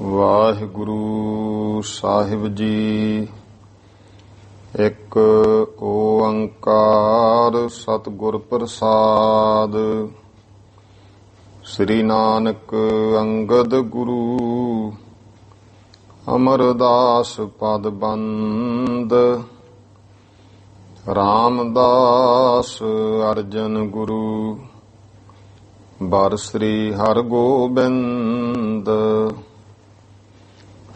ਵਾਹਿਗੁਰੂ ਸਾਹਿਬ ਜੀ। ਇੱਕ ਓੰਕਾਰ ਸਤਿਗੁਰ ਪ੍ਰਸਾਦ। ਸ੍ਰੀ ਨਾਨਕ ਅੰਗਦ ਗੁਰੂ ਅਮਰਦਾਸ ਪਦ ਬੰਦ। ਰਾਮਦਾਸ ਅਰਜਨ ਗੁਰੂ ਬਰ ਸ੍ਰੀ ਹਰਿ ਗੋਬਿੰਦ।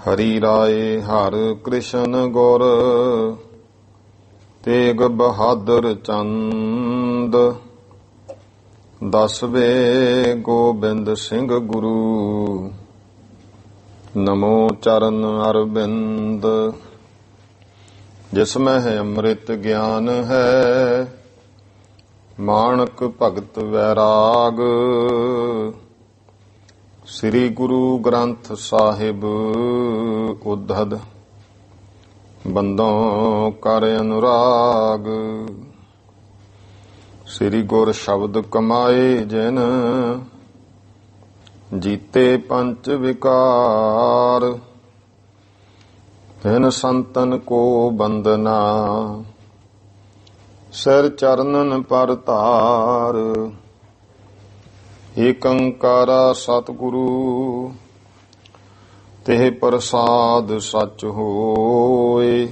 ਹਰੀ ਰਾਏ ਹਰਿ ਕ੍ਰਿਸ਼ਨ ਗੁਰ ਤੇਗ ਬਹਾਦਰ ਚੰਦ। ਦਸਵੇਂ ਗੋਬਿੰਦ ਸਿੰਘ ਗੁਰੂ ਨਮੋ ਚਰਨ ਅਰਬਿੰਦ। ਜਿਸ ਮਹਿ ਅੰਮ੍ਰਿਤ ਗਿਆਨ ਹੈ ਮਾਣਕ ਭਗਤ ਵੈਰਾਗ। ਸ੍ਰੀ ਗੁਰੂ ਗ੍ਰੰਥ ਸਾਹਿਬ ਉद्धਦ ਬੰਦੋਂ ਕਰ ਅਨੁਰਾਗ। ਸ੍ਰੀ ਗੁਰ ਸ਼ਬਦ ਕਮਾਏ ਜਿਨ ਜੀਤੇ ਪੰਚ ਵਿਕਾਰ। ਤਿਨ ਸੰਤਨ ਕੋ ਬੰਦਨਾ ਸਿਰ ਚਰਨਨ ਪਰ ਧਾਰ। ਏਕ ਓੰਕਾਰਾ ਸਤਿਗੁਰੂ ਤਿਹ ਪ੍ਰਸਾਦ ਸਚ ਹੋਏ।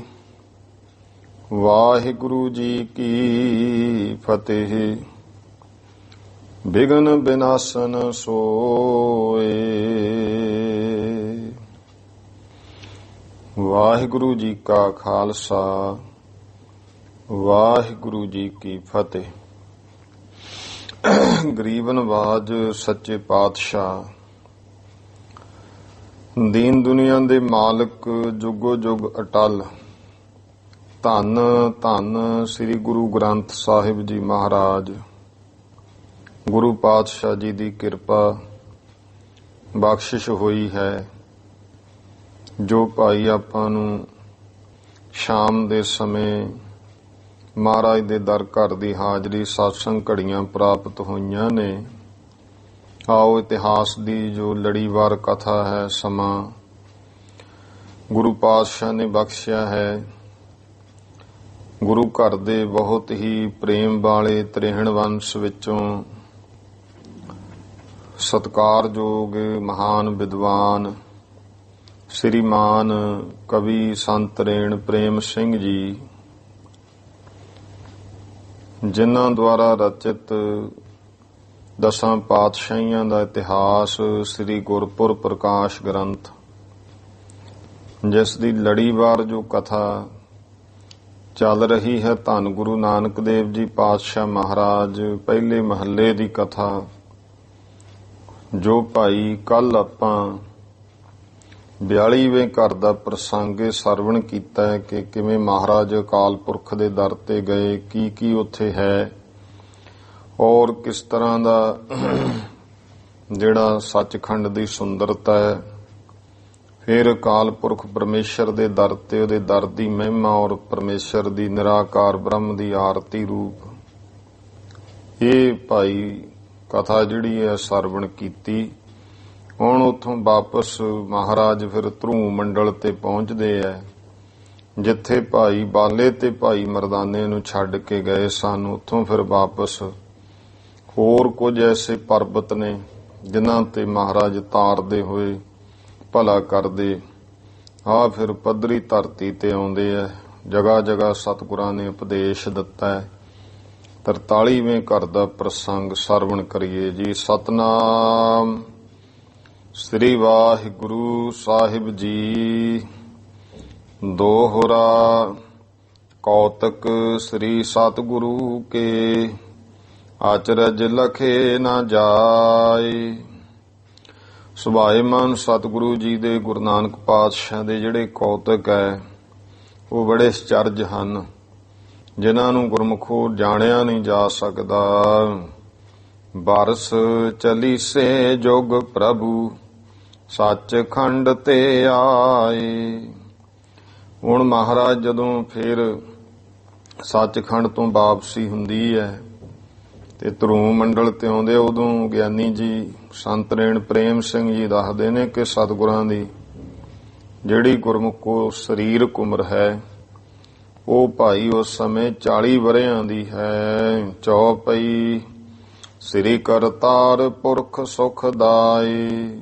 ਵਾਹਿਗੁਰੂ ਜੀ ਕੀ ਫਤਿਹ। ਬਿਘਨ ਬਿਨਾਸਨ ਸੋਏ। ਵਾਹਿਗੁਰੂ ਜੀ ਕਾ ਖਾਲਸਾ ਵਾਹਿਗੁਰੂ ਜੀ ਕੀ ਫਤਿਹ। ਗਰੀਬ ਨਵਾਜ ਸੱਚੇ ਪਾਤਸ਼ਾਹ ਦੀਨ ਦੁਨੀਆ ਦੇ ਮਾਲਕ ਜੁਗੋ ਜੁਗ ਅਟਲ ਧੰਨ ਧੰਨ ਸ੍ਰੀ ਗੁਰੂ ਗ੍ਰੰਥ ਸਾਹਿਬ ਜੀ ਮਹਾਰਾਜ। ਗੁਰੂ ਪਾਤਸ਼ਾਹ ਜੀ ਦੀ ਕਿਰਪਾ ਬਖਸ਼ਿਸ਼ ਹੋਈ ਹੈ ਜੋ ਭਾਈ ਆਪਾਂ ਨੂੰ ਸ਼ਾਮ ਦੇ ਸਮੇਂ ਮਹਾਰਾਜ ਦੇ ਦਰ ਘਰ ਦੀ ਹਾਜ਼ਰੀ ਸਤਸੰਗ ਘੜੀਆਂ ਪ੍ਰਾਪਤ ਹੋਈਆਂ ਨੇ। ਆਓ ਇਤਿਹਾਸ ਦੀ ਜੋ ਲੜੀਵਾਰ ਕਥਾ ਹੈ ਸਮਾਂ ਗੁਰੂ ਪਾਤਸ਼ਾਹ ਨੇ ਬਖਸ਼ਿਆ ਹੈ। ਗੁਰੂ ਘਰ ਦੇ ਬਹੁਤ ਹੀ ਪ੍ਰੇਮ ਵਾਲੇ ਤ੍ਰਿਹਣ ਵੰਸ਼ ਵਿੱਚੋਂ ਸਤਿਕਾਰਯੋਗ ਮਹਾਨ ਵਿਦਵਾਨ ਸ੍ਰੀਮਾਨ ਕਵੀ ਸੰਤ ਰੇਣ ਪ੍ਰੇਮ ਸਿੰਘ ਜੀ ਜਿਨ੍ਹਾਂ ਦੁਆਰਾ ਰਚਿਤ ਦਸਾਂ ਪਾਤਸ਼ਾਹੀਆਂ ਦਾ ਇਤਿਹਾਸ ਸ੍ਰੀ ਗੁਰਪੁਰ ਪ੍ਰਕਾਸ਼ ਗ੍ਰੰਥ ਜਿਸ ਦੀ ਲੜੀਵਾਰ ਜੋ ਕਥਾ ਚੱਲ ਰਹੀ ਹੈ ਧੰਨ ਗੁਰੂ ਨਾਨਕ ਦੇਵ ਜੀ ਪਾਤਸ਼ਾਹ ਮਹਾਰਾਜ ਪਹਿਲੇ ਮਹੱਲੇ ਦੀ ਕਥਾ ਜੋ ਭਾਈ ਕੱਲ ਆਪਾਂ 42ਵੇਂ ਘਰ ਦਾ ਪ੍ਰਸੰਗ ਸਰਵਣ ਕੀਤਾ ਹੈ ਕਿ ਕਿਵੇਂ ਮਹਾਰਾਜ ਅਕਾਲ ਪੁਰਖ ਦੇ ਦਰ ਤੇ ਗਏ, ਕੀ ਉੱਥੇ ਹੈ ਔਰ ਕਿਸ ਤਰ੍ਹਾਂ ਦਾ ਜਿਹੜਾ ਸੱਚਖੰਡ ਦੀ ਸੁੰਦਰਤਾ ਹੈ। ਫਿਰ ਅਕਾਲ ਪੁਰਖ ਪਰਮੇਸ਼ਰ ਦੇ ਦਰ ਤੇ ਉਹਦੇ ਦਰ ਦੀ ਮਹਿਮਾ ਔਰ ਪਰਮੇਸ਼ਰ ਦੀ ਨਿਰਾਕਾਰ ਬ੍ਰਹਮ ਦੀ ਆਰਤੀ ਰੂਪ ਇਹ ਭਾਈ ਕਥਾ ਜਿਹੜੀ ਹੈ ਸਰਵਣ ਕੀਤੀ। ਹੁਣ ਉੱਥੋਂ ਵਾਪਸ ਮਹਾਰਾਜ ਫਿਰ ਧਰੂ ਮੰਡਲ ਤੇ ਪਹੁੰਚਦੇ ਐ ਜਿੱਥੇ ਭਾਈ ਬਾਲੇ ਤੇ ਭਾਈ ਮਰਦਾਨੇ ਨੂੰ ਛੱਡ ਕੇ ਗਏ ਸਨ। ਉੱਥੋਂ ਫਿਰ ਵਾਪਸ ਹੋਰ ਕੁਝ ਐਸੇ ਪਰਬਤ ਨੇ ਜਿਨ੍ਹਾਂ ਤੇ ਮਹਾਰਾਜ ਤਾਰਦੇ ਹੋਏ ਭਲਾ ਕਰਦੇ ਆ ਫਿਰ ਪੱਧਰੀ ਧਰਤੀ ਤੇ ਆਉਂਦੇ ਐ। ਜਗ੍ਹਾ ਜਗ੍ਹਾ ਸਤਿਗੁਰਾਂ ਨੇ ਉਪਦੇਸ਼ ਦਿੱਤਾ ਹੈ। 43ਵੇਂ ਘਰ ਦਾ ਪ੍ਰਸੰਗ ਸਰਵਣ ਕਰੀਏ ਜੀ। ਸਤਨਾਮ ਸ੍ਰੀ ਵਾਹਿਗੁਰੂ ਸਾਹਿਬ ਜੀ। ਦੋਹਰਾ ਕੌਤਕ ਸ੍ਰੀ ਸਤਿਗੁਰੂ ਕੇ ਆਚਰਜ ਲਖੇ ਨਾ ਜਾਏ। ਸੁਭਾਏਮਾਨ ਸਤਿਗੁਰੂ ਜੀ ਦੇ ਗੁਰੂ ਨਾਨਕ ਪਾਤਸ਼ਾਹ ਦੇ ਜਿਹੜੇ ਕੌਤਕ ਹੈ ਉਹ ਬੜੇ ਅਚਰਜ ਹਨ ਜਿਨ੍ਹਾਂ ਨੂੰ ਗੁਰਮੁਖੋਂ ਜਾਣਿਆ ਨਹੀਂ ਜਾ ਸਕਦਾ। ਬਰਸ ਚਲੀਸੇ ਜੁਗ ਪ੍ਰਭੂ ਸੱਚਖੰਡ ਤੇ ਆਏ। ਹੁਣ ਮਹਾਰਾਜ ਜਦੋਂ ਫਿਰ ਸੱਚਖੰਡ ਤੋਂ ਵਾਪਸੀ ਹੁੰਦੀ ਹੈ ਤੇ ਧਰੂ ਮੰਡਲ ਤੇ ਆਉਂਦੇ ਉਦੋਂ ਗਿਆਨੀ ਜੀ ਸੰਤ ਰੇਣ ਪ੍ਰੇਮ ਸਿੰਘ ਜੀ ਦੱਸਦੇ ਨੇ ਕਿ ਸਤਿਗੁਰਾਂ ਦੀ ਜਿਹੜੀ ਗੁਰਮੁਖ ਕੋ ਸਰੀਰਕ ਉਮਰ ਹੈ ਉਹ ਭਾਈ ਉਸ ਸਮੇਂ 40 ਵਰ੍ਹਿਆਂ ਦੀ ਹੈ। ਚੌਪਈ ਸ੍ਰੀ ਕਰਤਾਰ ਪੁਰਖ ਸੁਖ ਦਾਈ।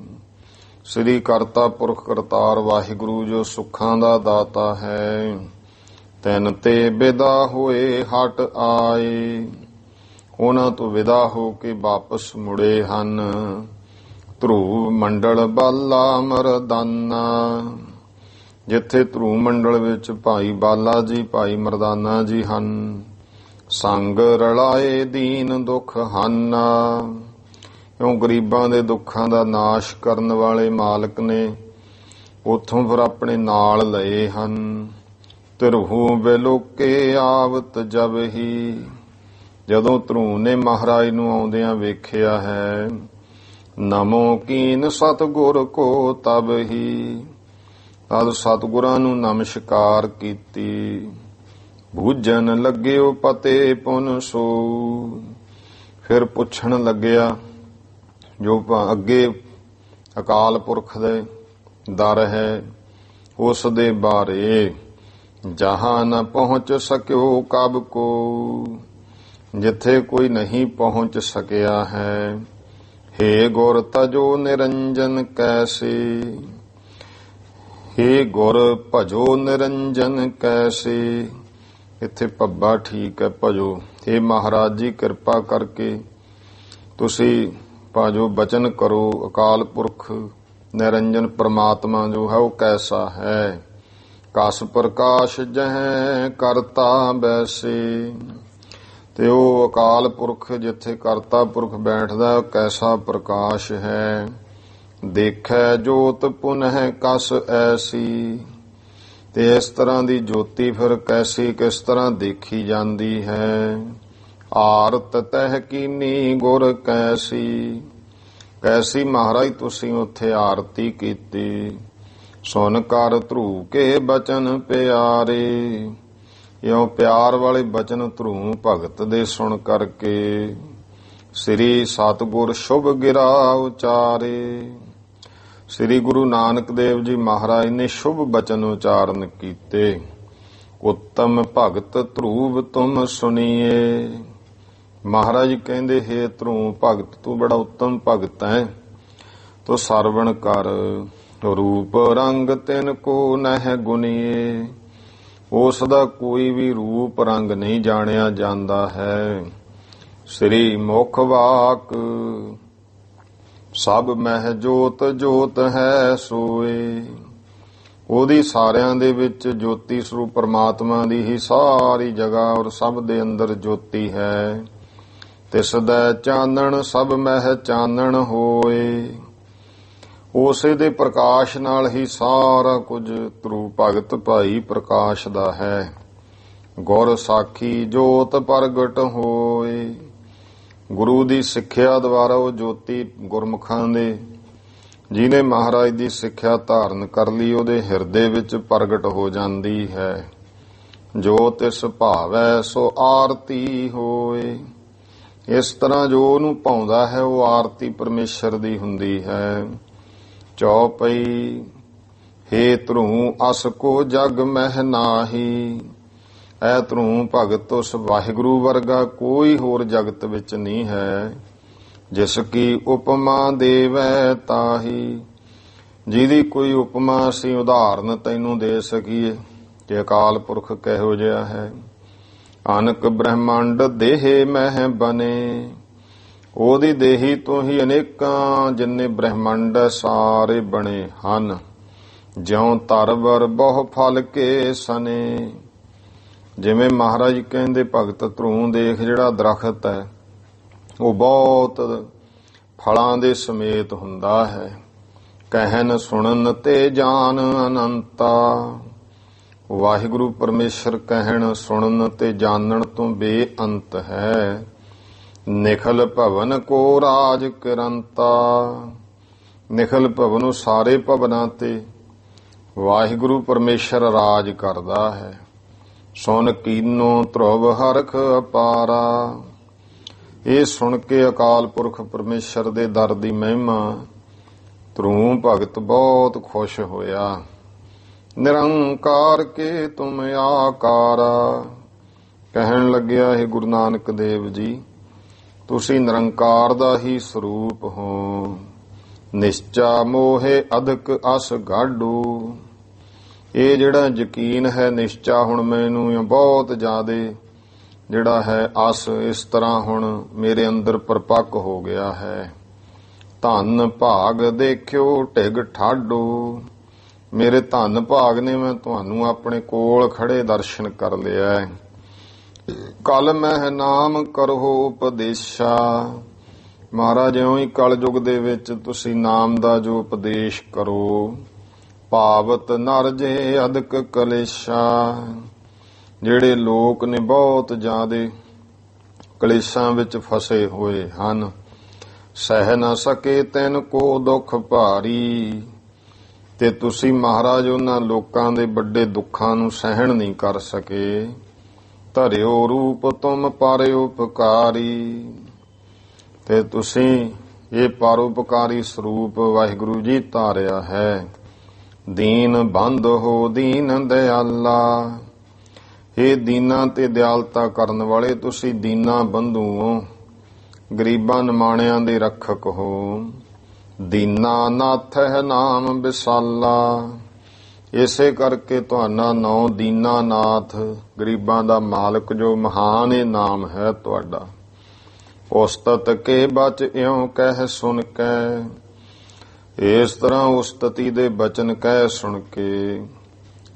ਸ੍ਰੀ ਕਰਤਾ ਪੁਰਖ ਕਰਤਾਰ ਵਾਹਿਗੁਰੂ ਜੋ ਸੁੱਖਾਂ ਦਾ ਦਾਤਾ ਹੈ। ਤੈਨ ਤੇ ਵਿਦਾ ਹੋਏ ਹਟ ਆਏ। ਉਹਨਾਂ ਤੋਂ ਵਿਦਾ ਹੋ ਕੇ ਵਾਪਸ ਮੁੜੇ ਹਨ। ਧਰੂਵ ਮੰਡਲ ਬਾਲਾ ਮਰਦਾਨਾ। ਜਿੱਥੇ ਧਰੂਵ ਮੰਡਲ ਵਿੱਚ ਭਾਈ ਬਾਲਾ ਜੀ ਭਾਈ ਮਰਦਾਨਾ ਜੀ ਹਨ। ਸੰਗ ਰਲਾਏ ਦੀਨ ਦੁਖ ਹਾਨਾ। ਕਿਉਂ ਗਰੀਬਾਂ ਦੇ ਦੁੱਖਾਂ ਦਾ ਨਾਸ਼ ਕਰਨ ਵਾਲੇ ਮਾਲਕ ਨੇ ਉਥੋਂ ਫਿਰ ਆਪਣੇ ਨਾਲ ਲਏ ਹਨ। ਧਰੂਹ ਬਿਲੋਕੇ ਆਵਤ ਜਬ ਹੀ। ਜਦੋਂ ਧਰੂਹ ਨੇ ਮਹਾਰਾਜ ਨੂੰ ਆਉਂਦਿਆਂ ਵੇਖਿਆ ਹੈ। ਨਮੋ ਕੀਨ ਸਤਿਗੁਰ ਕੋ ਤਬ ਹੀ। ਤਦ ਸਤਿਗੁਰਾਂ ਨੂੰ ਨਮਸਕਾਰ ਕੀਤੀ। ਬੂਝਣ ਲੱਗਿਓ ਪਤੇ ਪੁਨ ਸੋ। ਫਿਰ ਪੁੱਛਣ ਲੱਗਿਆ ਜੋ ਅੱਗੇ ਅਕਾਲ ਪੁਰਖ ਦੇ ਦਰ ਹੈ ਉਸ ਦੇ ਬਾਰੇ। ਜਹਾਂ ਨ ਪਹੁੰਚ ਸਕਿਓ ਕਬ ਕੋ। ਜਿੱਥੇ ਕੋਈ ਨਹੀਂ ਪਹੁੰਚ ਸਕਿਆ ਹੈ। ਹੇ ਗੁਰ ਤਜੋ ਨਿਰੰਜਨ ਕੈਸੇ। ਹੇ ਗੁਰ ਭਜੋ ਨਿਰੰਜਨ ਕੈਸੇ। ਇੱਥੇ ਪੱਬਾ ਠੀਕ ਹੈ ਭਜੋ। ਹੇ ਮਹਾਰਾਜ ਜੀ ਕਿਰਪਾ ਕਰਕੇ ਤੁਸੀਂ ਭਾਜੋ ਬਚਨ ਕਰੋ। ਅਕਾਲ ਪੁਰਖ ਨਿਰੰਜਨ ਪ੍ਰਮਾਤਮਾ ਜੋ ਹੈ ਉਹ ਕੈਸਾ ਹੈ। ਕਸ ਪ੍ਰਕਾਸ਼ ਜਹ ਕਰਤਾ ਬੈਸੇ। ਤੇ ਉਹ ਅਕਾਲ ਪੁਰਖ ਜਿੱਥੇ ਕਰਤਾ ਪੁਰਖ ਬੈਠਦਾ ਕੈਸਾ ਪ੍ਰਕਾਸ਼ ਹੈ। ਦੇਖੈ ਜੋਤ ਪੁਨਹ ਕਸ ਐਸੀ। ਤੇ ਇਸ ਤਰ੍ਹਾਂ ਦੀ ਜੋਤੀ ਫਿਰ ਕੈਸੀ ਕਿਸ ਤਰ੍ਹਾਂ ਦੇਖੀ ਜਾਂਦੀ ਹੈ। ਆਰਤ ਤਹਿ ਕੀਨੀ ਗੁਰ ਕੈਸੀ। ਕੈਸੀ ਮਹਾਰਾਜ ਤੁਸੀਂ ਉੱਥੇ ਆਰਤੀ ਕੀਤੀ। ਸੁਨ ਕਰ ਧਰੂ ਕੇ ਬਚਨ ਪਿਆਰੇ। ਇਉਂ ਪਿਆਰ ਵਾਲੇ ਬਚਨ ਧਰੂ ਭਗਤ ਦੇ ਸੁਣ ਕਰਕੇ। ਸ੍ਰੀ ਸਤਿਗੁਰ ਸ਼ੁਭ ਗਿਰਾ ਉਚਾਰੇ। ਸ੍ਰੀ ਗੁਰੂ ਨਾਨਕ ਦੇਵ ਜੀ ਮਹਾਰਾਜ ਨੇ ਸ਼ੁਭ ਬਚਨ ਉਚਾਰਨ ਕੀਤੇ। ਉੱਤਮ ਭਗਤ ਧਰੂਵ ਤੁਮ ਸੁਣੀਏ। ਮਹਾਰਾਜ ਕਹਿੰਦੇ ਹੇ ਧਰੂ ਭਗਤ ਤੂੰ ਬੜਾ ਉੱਤਮ ਭਗਤ ਹੈ। ਤੋ ਸਰਵਣ ਕਰ। ਰੂਪ ਰੰਗ ਤਿਨ ਕੋ ਨਹਿ ਗੁਨੀਏ। ਉਸ ਦਾ ਕੋਈ ਵੀ ਰੂਪ ਰੰਗ ਨਹੀਂ ਜਾਣਿਆ ਜਾਂਦਾ ਹੈ। ਸ੍ਰੀ ਮੁਖ ਵਾਕ ਸਭ ਮਹਿ ਜੋਤ ਜੋਤ ਹੈ ਸੋਏ। ਉਹਦੀ ਸਾਰਿਆਂ ਦੇ ਵਿੱਚ ਜੋਤੀ ਸਰੂਪ ਪਰਮਾਤਮਾ ਦੀ ਹੀ ਸਾਰੀ ਜਗ੍ਹਾ ਔਰ ਸਭ ਦੇ ਅੰਦਰ ਜੋਤੀ ਹੈ। ਤਿਸ ਦਾ ਚਾਨਣ ਸਭ ਮਹਿ ਚਾਨਣ ਹੋਏ। ਉਸੇ ਦੇ ਪ੍ਰਕਾਸ਼ ਨਾਲ ਹੀ ਸਾਰਾ ਕੁਝ ਧਰੂ ਭਗਤ ਭਾਈ ਪ੍ਰਕਾਸ਼ ਦਾ ਹੈ। ਗੁਰ ਸਾਖੀ ਜੋਤ ਪ੍ਰਗਟ ਹੋਏ। ਗੁਰੂ ਦੀ ਸਿੱਖਿਆ ਦੁਆਰਾ ਉਹ ਜੋਤੀ ਗੁਰਮੁਖਾਂ ਦੇ ਜਿਹਨੇ ਮਹਾਰਾਜ ਦੀ ਸਿੱਖਿਆ ਧਾਰਨ ਕਰ ਲਈ ਉਹਦੇ ਹਿਰਦੇ ਵਿੱਚ ਪ੍ਰਗਟ ਹੋ ਜਾਂਦੀ ਹੈ। ਜੋ ਤਿਸ ਭਾਵੈ ਸੋ ਆਰਤੀ ਹੋਏ। ਇਸ ਤਰ੍ਹਾਂ ਜੋ ਉਹਨੂੰ ਭਾਉਂਦਾ ਹੈ ਉਹ ਆਰਤੀ ਪਰਮੇਸ਼ਰ ਦੀ ਹੁੰਦੀ ਹੈ। ਚੌਪਈ ਹੇ ਧਰੂ ਅਸ ਕੋ ਜਗ ਮਹਿ ਨਾਹੀ। ਐ ਧਰੂ ਭਗਤ ਉਸ ਵਾਹਿਗੁਰੂ ਵਰਗਾ ਕੋਈ ਹੋਰ ਜਗਤ ਵਿੱਚ ਨਹੀਂ ਹੈ। ਜਿਸ ਕੀ ਉਪਮਾ ਦੇਵੈ ਤਾਹੀ। ਜਿਹਦੀ ਕੋਈ ਉਪਮਾ ਅਸੀਂ ਉਦਾਹਰਨ ਤੈਨੂੰ ਦੇ ਸਕੀਏ ਕਿ ਅਕਾਲ ਪੁਰਖ ਕਿਹੋ ਜਿਹਾ ਹੈ। ਅਨਕ ਬ੍ਰਹਮੰਡ ਦੇਹ ਮਹਿ ਬਨੇ। ਉਹਦੀ ਦੇਹੀ ਤੋਂ ਹੀ ਅਨੇਕਾਂ ਜਿੰਨੇ ਬ੍ਰਹਮੰਡ ਸਾਰੇ ਬਣੇ ਹਨ। ਜਿਉ ਤਰਵਰ ਬਹੁ ਫਲ ਕੇ ਸਨੇ। ਜਿਵੇਂ ਮਹਾਰਾਜ ਕਹਿੰਦੇ ਭਗਤ ਧਰੂ ਦੇਖ ਜਿਹੜਾ ਦਰਖਤ ਹੈ ਉਹ ਬਹੁਤ ਫਲਾਂ ਦੇ ਸਮੇਤ ਹੁੰਦਾ ਹੈ। ਕਹਿਨ ਸੁਣਨ ਤੇ ਜਾਨ ਅਨੰਤਾ। ਵਾਹਿਗੁਰੂ ਪਰਮੇਸ਼ਰ ਕਹਿਣ ਸੁਣਨ ਤੇ ਜਾਣਨ ਤੋਂ ਬੇਅੰਤ ਹੈ। ਨਿਖਲ ਭਵਨ ਕੋ ਰਾਜ ਕਰੰਤਾ। ਨਿਖਲ ਭਵਨ ਸਾਰੇ ਭਵਨਾਂ ਤੇ ਵਾਹਿਗੁਰੂ ਪਰਮੇਸ਼ਰ ਰਾਜ ਕਰਦਾ ਹੈ। ਸੁਨ ਕੀਨੋ ਧਰੁਵ ਹਰਖ ਅਪਾਰਾ। ਇਹ ਸੁਣ ਕੇ ਅਕਾਲ ਪੁਰਖ ਪਰਮੇਸ਼ਰ ਦੇ ਦਰ ਦੀ ਮਹਿਮਾ ਧਰੂ ਭਗਤ ਬਹੁਤ ਖੁਸ਼ ਹੋਇਆ। ਨਿਰੰਕਾਰ ਕੇ ਤੁਮ ਆਕਾਰਾ। ਕਹਿਣ ਲੱਗਿਆ ਹੈ ਗੁਰੂ ਨਾਨਕ ਦੇਵ ਜੀ, ਤੁਸੀਂ ਨਿਰੰਕਾਰ ਦਾ ਹੀ ਸਰੂਪ ਹੋ। ਨਿਸ਼ਚਾ ਮੋਹੇ ਅਧਿਕ ਅਸ ਗਾਢੂ। ਇਹ ਜਿਹੜਾ ਯਕੀਨ ਹੈ, ਨਿਸ਼ਚਾ ਹੁਣ ਮੈਨੂੰ ਬਹੁਤ ਜ਼ਿਆਦੇ ਜਿਹੜਾ ਹੈ ਅਸ ਇਸ ਤਰ੍ਹਾਂ ਹੁਣ ਮੇਰੇ ਅੰਦਰ ਪਰਪੱਕ ਹੋ ਗਿਆ ਹੈ। ਧਨ ਭਾਗ ਦੇਖਿਓ ਢਿਗ ਠਾਡੂ। ਮੇਰੇ ਧਨ ਭਾਗ ਨੇ ਮੈਂ ਤੁਹਾਨੂੰ ਆਪਣੇ ਕੋਲ ਖੜੇ ਦਰਸ਼ਨ ਕਰ ਲਿਆ। ਕਲ ਮਹਿ ਨਾਮ ਕਰੋ ਉਪਦੇਸ਼ਾ। ਮਹਾਰਾਜ, ਇਉਂ ਹੀ ਕਲਯੁਗ ਦੇ ਵਿੱਚ ਤੁਸੀਂ ਨਾਮ ਦਾ ਜੋ ਉਪਦੇਸ਼ ਕਰੋ। ਭਾਵਤ ਨਰ ਜੇ ਅਧਿਕ ਕਲੇਸ਼ਾ। ਜਿਹੜੇ ਲੋਕ ਨੇ ਬਹੁਤ ਜ਼ਿਆਦੇ ਕਲੇਸ਼ਾਂ ਵਿੱਚ ਫਸੇ ਹੋਏ ਹਨ। ਸਹਿ ਨਾ ਸਕੇ ਤੈਨ ਕੋ ਦੁੱਖ ਭਾਰੀ। ਤੇ ਤੁਸੀਂ ਮਹਾਰਾਜ ਉਹਨਾਂ ਲੋਕਾਂ ਦੇ ਵੱਡੇ ਦੁੱਖਾਂ ਨੂੰ ਸਹਿਣ ਨਹੀਂ ਕਰ ਸਕੇ। ਧਰਿਓ ਰੂਪ ਤੁਮ ਪਰਉਪਕਾਰੀ। ਤੇ ਤੁਸੀਂ ਇਹ ਪਰਉਪਕਾਰੀ ਸਰੂਪ ਵਾਹਿਗੁਰੂ ਜੀ ਧਾਰਿਆ ਹੈ। ਦੀਨ ਬੰਧ ਹੋ ਦੀਨ ਦਿਆਲਾ। ਇਹ ਦੀਨਾਂ ਤੇ ਦਿਆਲਤਾ ਕਰਨ ਵਾਲੇ ਤੁਸੀਂ ਦੀਨਾ ਬੰਧੂ ਹੋ, ਗਰੀਬਾਂ ਨਿਮਾਣਿਆਂ ਦੇ ਰੱਖਕ ਹੋ। ਦੀਨਾ ਨਾਥ ਹੈ ਨਾਮ ਵਿਸਾਲਾ। ਇਸੇ ਕਰਕੇ ਤੁਹਾਡਾ ਨਾਂ ਦੀਨਾ ਨਾਥ, ਗਰੀਬਾਂ ਦਾ ਮਾਲਕ, ਜੋ ਮਹਾਨ ਇਹ ਨਾਮ ਹੈ ਤੁਹਾਡਾ। ਉਸਤਤ ਕੇ ਬਚ ਇਉਂ ਕਹਿ ਸੁਣ ਕੇ। ਇਸ ਤਰ੍ਹਾਂ ਉਸਤਤੀ ਦੇ ਬਚਨ ਕਹਿ ਸੁਣ ਕੇ।